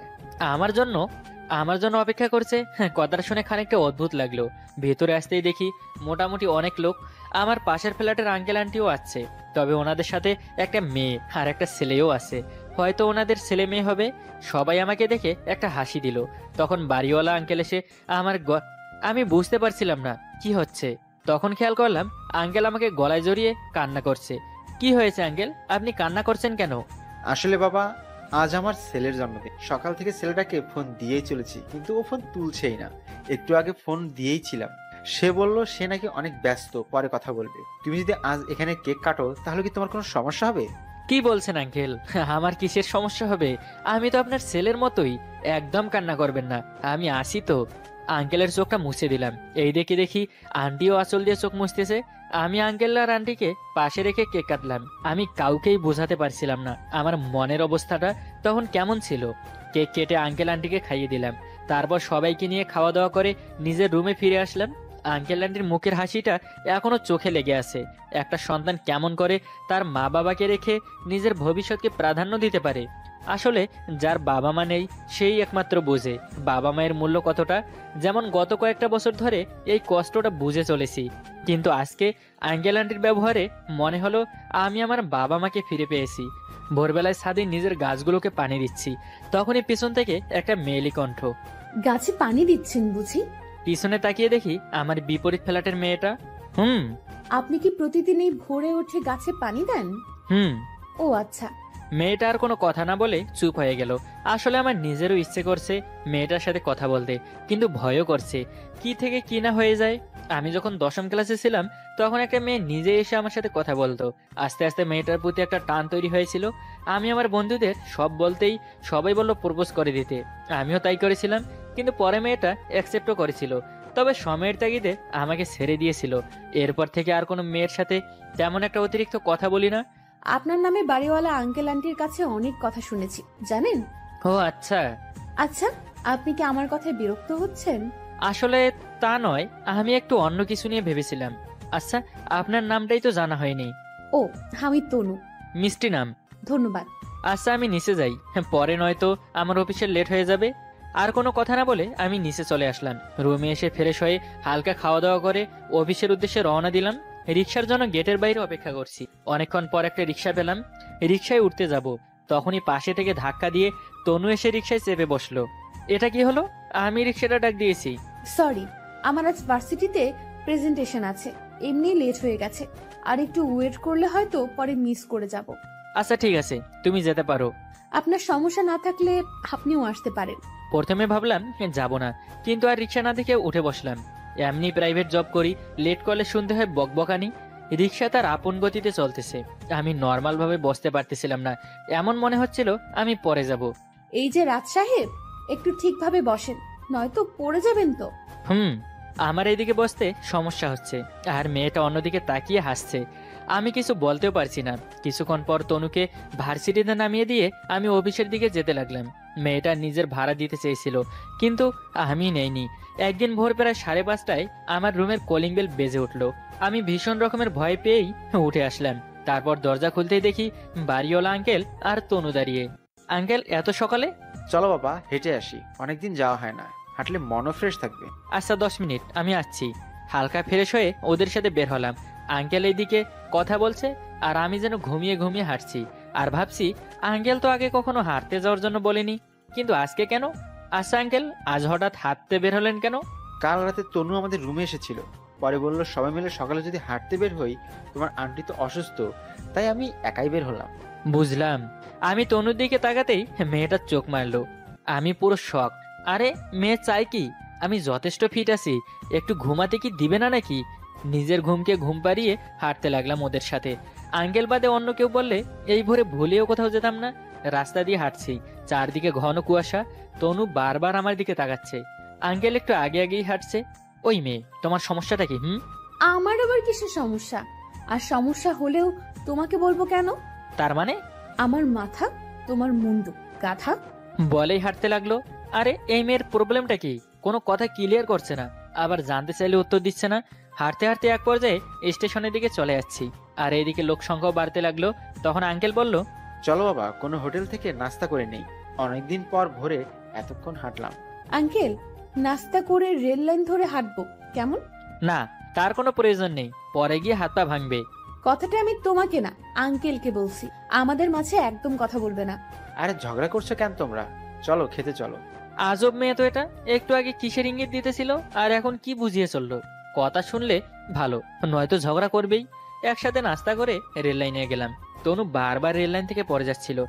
আমার জন্য অপেক্ষা করছে? কথাটা শুনে খানিকটা অদ্ভুত লাগলো। ভেতরে আসতেই দেখি মোটামুটি অনেক লোক। আমার পাশের ফ্ল্যাটের আঙ্কেল আন্টিও আছে। তবে ওনাদের সাথে একটা মেয়ে আর একটা ছেলেও আছে। হয়তো ওনাদের ছেলে মেয়ে হবে। সবাই আমাকে দেখে একটা হাসি দিল। তখন বাড়িওয়ালা আঙ্কেল এসে আমি বুঝতে পারছিলাম না কি হচ্ছে। তখন খেয়াল করলাম আঙ্কেল আমাকে গলায় জড়িয়ে কান্না করছে। কি হয়েছে আঙ্কেল, আপনি কান্না করছেন কেন? আসলে বাবা, আজ আমার ছেলের জন্মদিন। সকাল থেকে ছেলেটাকে ফোন দিয়েই চলেছি, কিন্তু ও ফোন তুলছেই না। একটু আগে ফোন দিয়েই ছিলাম। সে বলল সে নাকি অনেক ব্যস্ত, পরে কথা বলবে। তুমি যদি আজ এখানে কেক কাটো তাহলে কি তোমার কোনো সমস্যা হবে? কি বলছেন আঙ্কেল? আমার কিসের সমস্যা হবে? আমি তো আপনার ছেলের মতোই। একদম কান্না করবেন না, আমি আসি তো। আঙ্কেলের চোখটা মুছে দিলাম। এই দেখি আন্টিও আঁচল দিয়ে চোখ মুছতেছে। আমি আঙ্কেল আর আন্টিকে পাশে রেখে কেক কাটলাম। আমি কাউকেই বোঝাতে পারছিলাম না আমার মনের অবস্থাটা তখন কেমন ছিল। কেক কেটে আঙ্কেল আন্টিকে খাইয়ে দিলাম। তারপর সবাইকে নিয়ে খাওয়া দাওয়া করে নিজের রুমে ফিরে আসলাম। আঙ্কেল আন্টির মুখের হাসিটা এখনো চোখে লেগে আছে। একটা সন্তান কেমন করে তার মা বাবাকে রেখে নিজের ভবিষ্যৎকে প্রাধান্য দিতে পারে। আসলে যার বাবা মা নেই সেই একমাত্র বোঝে বাবা মায়ের মূল্য কতটা। যেমন গত কয়েকটা বছর ধরে এই কষ্টটা বুঝে চলেছি, কিন্তু আজকে আঙ্কেল আন্টির ব্যবহারে মনে হলো আমি আমার বাবা মাকে ফিরে পেয়েছি। ভোরবেলায় ছাদে নিজের গাছগুলোকে পানি দিচ্ছি, তখনই পিছন থেকে একটা মেয়েলি কণ্ঠ। গাছে পানি দিচ্ছেন বুঝি? পিছনে তাকিয়ে দেখি আমার বিপরীত ফ্ল্যাটের মেয়েটা। আপনি কি প্রতিদিনই ভোরে উঠে গাছে পানি দেন? ও আচ্ছা। মেয়েটা আর কোনো কথা না বলে চুপ হয়ে গেল। আসলে আমার নিজেরও ইচ্ছে করছে মেয়েটার সাথে কথা বলতে, কিন্তু ভয়ও করছে কি থেকে কি না হয়ে যায়। আমি যখন 10ম ক্লাসে ছিলাম তখন একটা মেয়ে নিজে এসে আমার সাথে কথা বলতো। আস্তে আস্তে মেয়েটার প্রতি একটা টান তৈরি হয়েছিল। আমি আমার বন্ধুদের সব বলতেই সবাই বলল প্রপোজ করে দিতে। আমিও তাই করেছিলাম, কিন্তু পরে মেয়েটা অ্যাকসেপ্টও করেছিল। তবে সময়ের তাগিদে আমাকে ছেড়ে দিয়েছিল। এরপর থেকে আর কোনো মেয়ের সাথে তেমন একটা অতিরিক্ত কথা বলি না। আপনার নামে বাড়িওয়ালা আঙ্কেল আন্টির কাছে অনেক কথা শুনেছি, জানেন? ও আচ্ছা। আচ্ছা, আপনি কি আমার কথায় বিরক্ত হচ্ছেন? আসলে তা নয়, আমি একটু অন্য কিছু নিয়ে ভেবেছিলাম। আচ্ছা, আপনার নামটাই তো জানা হয়নি। ও, আমি তনু। মিষ্টি নাম। ধন্যবাদ। আচ্ছা, আমি নিচে যাই, পরে নয়তো আমার অফিসের লেট হয়ে যাবে। আর কোনো কথা না বলে আমি নিচে চলে আসলাম। রুমে এসে ফ্রেশ হয়ে হালকা খাওয়া দাওয়া করে অফিসের উদ্দেশ্যে রওনা দিলাম। রিক্সার জন্য গেটের বাইরে অপেক্ষা করছি। অনেকক্ষণ পর একটা রিক্সা পেলাম। রিক্সায় উঠতে যাব, তখনই পাশে থেকে ধাক্কা দিয়ে তনু এসে রিক্সায় চেপে বসলো। এটা কি হলো? আমি রিক্সাটা ডাক দিয়েছি। সরি, আমার আজ ভার্সিটিতে প্রেজেন্টেশন আছে, এমনি লেট হয়ে গেছে। আর একটু ওয়েট করলে হয়তো পরে মিস করে যাব। আচ্ছা ঠিক আছে, তুমি যেতে পারো। আপনার সমস্যা না থাকলে আপনিও আসতে পারেন। প্রথমে ভাবলাম যাব না, কিন্তু আর রিক্সা না দেখে উঠে বসলাম। এমনি প্রাইভেট জব করি, লেট করলে শুনতে হয় বকবকানি। রিক্সা তার আপন গতিতে চলতেছে। আমি নর্মাল ভাবে বসতে পারতেছিলাম না, এমন মনে হচ্ছিল আমি পরে যাব। এই যে রাত সাহেব, একটু ঠিকভাবে বসেন, নয়তো পড়ে যাবেন তো। আমার এইদিকে বসতে সমস্যা হচ্ছে, আর মেয়েটা অন্যদিকে তাকিয়ে হাসছে। আমি কিছু বলতেও পারছি না। কিছুক্ষণ পর তনুকে ভার্সিটিতে নামিয়ে দিয়ে আমি অফিসের দিকে যেতে লাগলাম। মেয়েটা নিজের ভাড়া দিতে চেয়েছিল, কিন্তু আমি নেইনি। একদিন ভোর প্রায় 5:30টায় আমার রুমের কলিং বেল বেজে উঠলো। আমি ভীষণ রকমের ভয় পেয়েই উঠে আসলাম। তারপর দরজা খুলতেই দেখি বাড়িওয়ালা আঙ্কেল আর তনু দাঁড়িয়ে। আঙ্কেল, এত সকালে? চলো বাবা, হেঁটে আসি, অনেকদিন যাওয়া হয় না, হাঁটলে মনও ফ্রেশ থাকবে। আচ্ছা 10 মিনিট, আমি আসছি। হালকা ফ্রেশ হয়ে ওদের সাথে বের হলাম। আঙ্কেল এইদিকে কথা বলছে আর আমি যেন ঘুমিয়ে ঘুমিয়ে হাঁটছি। আর ভাবছি আঙ্কেল তো আগে কখনো হাঁটতে যাওয়ার জন্য বলেনি, কিন্তু আজকে কেন? আচ্ছা আঙ্কেল, আজ হঠাৎ হাঁটতে বের হলেন কেন? কাল রাতে তনু আমাদের রুমে এসেছিল, পরে বললো সবাই মিলে সকালে যদি হাঁটতে বের হই, তোমার আন্টি তো অসুস্থ, তাই আমি একাই বের হলাম। বুঝলাম। আমি তনুর দিকে তাকাতেই মেয়েটা চোখ মারলো। আমি পুরো শক। আরে মেয়ে চাই কি? আমি যথেষ্ট ফিট আছি, একটু ঘুমাতে কি দিবে না নাকি? নিজের ঘুমকে ঘুম পাড়িয়ে হাঁটতে লাগলাম ওদের সাথে। আঙ্কেল বাদে অন্য কেউ বললে এই ভোরে ভুলেও কোথাও যেতাম না। রাস্তা দিয়ে হাঁটছি, চারদিকে ঘন কুয়াশা। তনু বারবার আমার দিকে তাকাচ্ছে। আঙ্কেল একটু আগে আগেই হাঁটছে। ওই মেয়ে, তোমার সমস্যাটা কি? আমার আবার কিসের সমস্যা? আর সমস্যা হলেও তোমাকে বলবো কেন? তার মানে? আমার মাথা, তোমার মুন্ডু, গাধা। বলেই হাঁটতে লাগলো। আরে এই মেয়ের প্রবলেমটা কি? কোনো কথা ক্লিয়ার করছে না, আবার জানতে চাইলে উত্তর দিচ্ছে না। হাঁটতে হাঁটতে এক পর্যায়ে স্টেশনের দিকে চলে যাচ্ছি, আর এইদিকে লোক সংখ্যাও বাড়তে লাগলো। তখন আঙ্কেল বলল, চলো বাবা, কোনো হোটেল থেকে নাস্তা করে নেই, অনেকদিন পর ভোরে এতক্ষণ হাঁটলাম। আঙ্কেল, নাস্তা করে রেল লাইন ধরে হাঁটবো কেমন? না, তার কোনো প্রয়োজন নেই, পরে গিয়ে হাত পা ভাঙবে। কথাটা আমি তোমাকে না, আঙ্কেলকে বলছি। আমাদের মাঝে একদম কথা বলবে না। আরে ঝগড়া করছো কেন তোমরা? চলো খেতে চলো। আজব মেয়ে তো এটা। একটু আগে কিসের ইঙ্গিত দিতেছিল, আর এখন কি বুঝিয়ে চললো? কথা শুনলে ভালো, নয়তো ঝগড়া করবেই। একসাথে নাস্তা করে রেল লাইনে গেলাম। তনু বারবার রেল লাইন থেকে পড়ে যাচ্ছিল,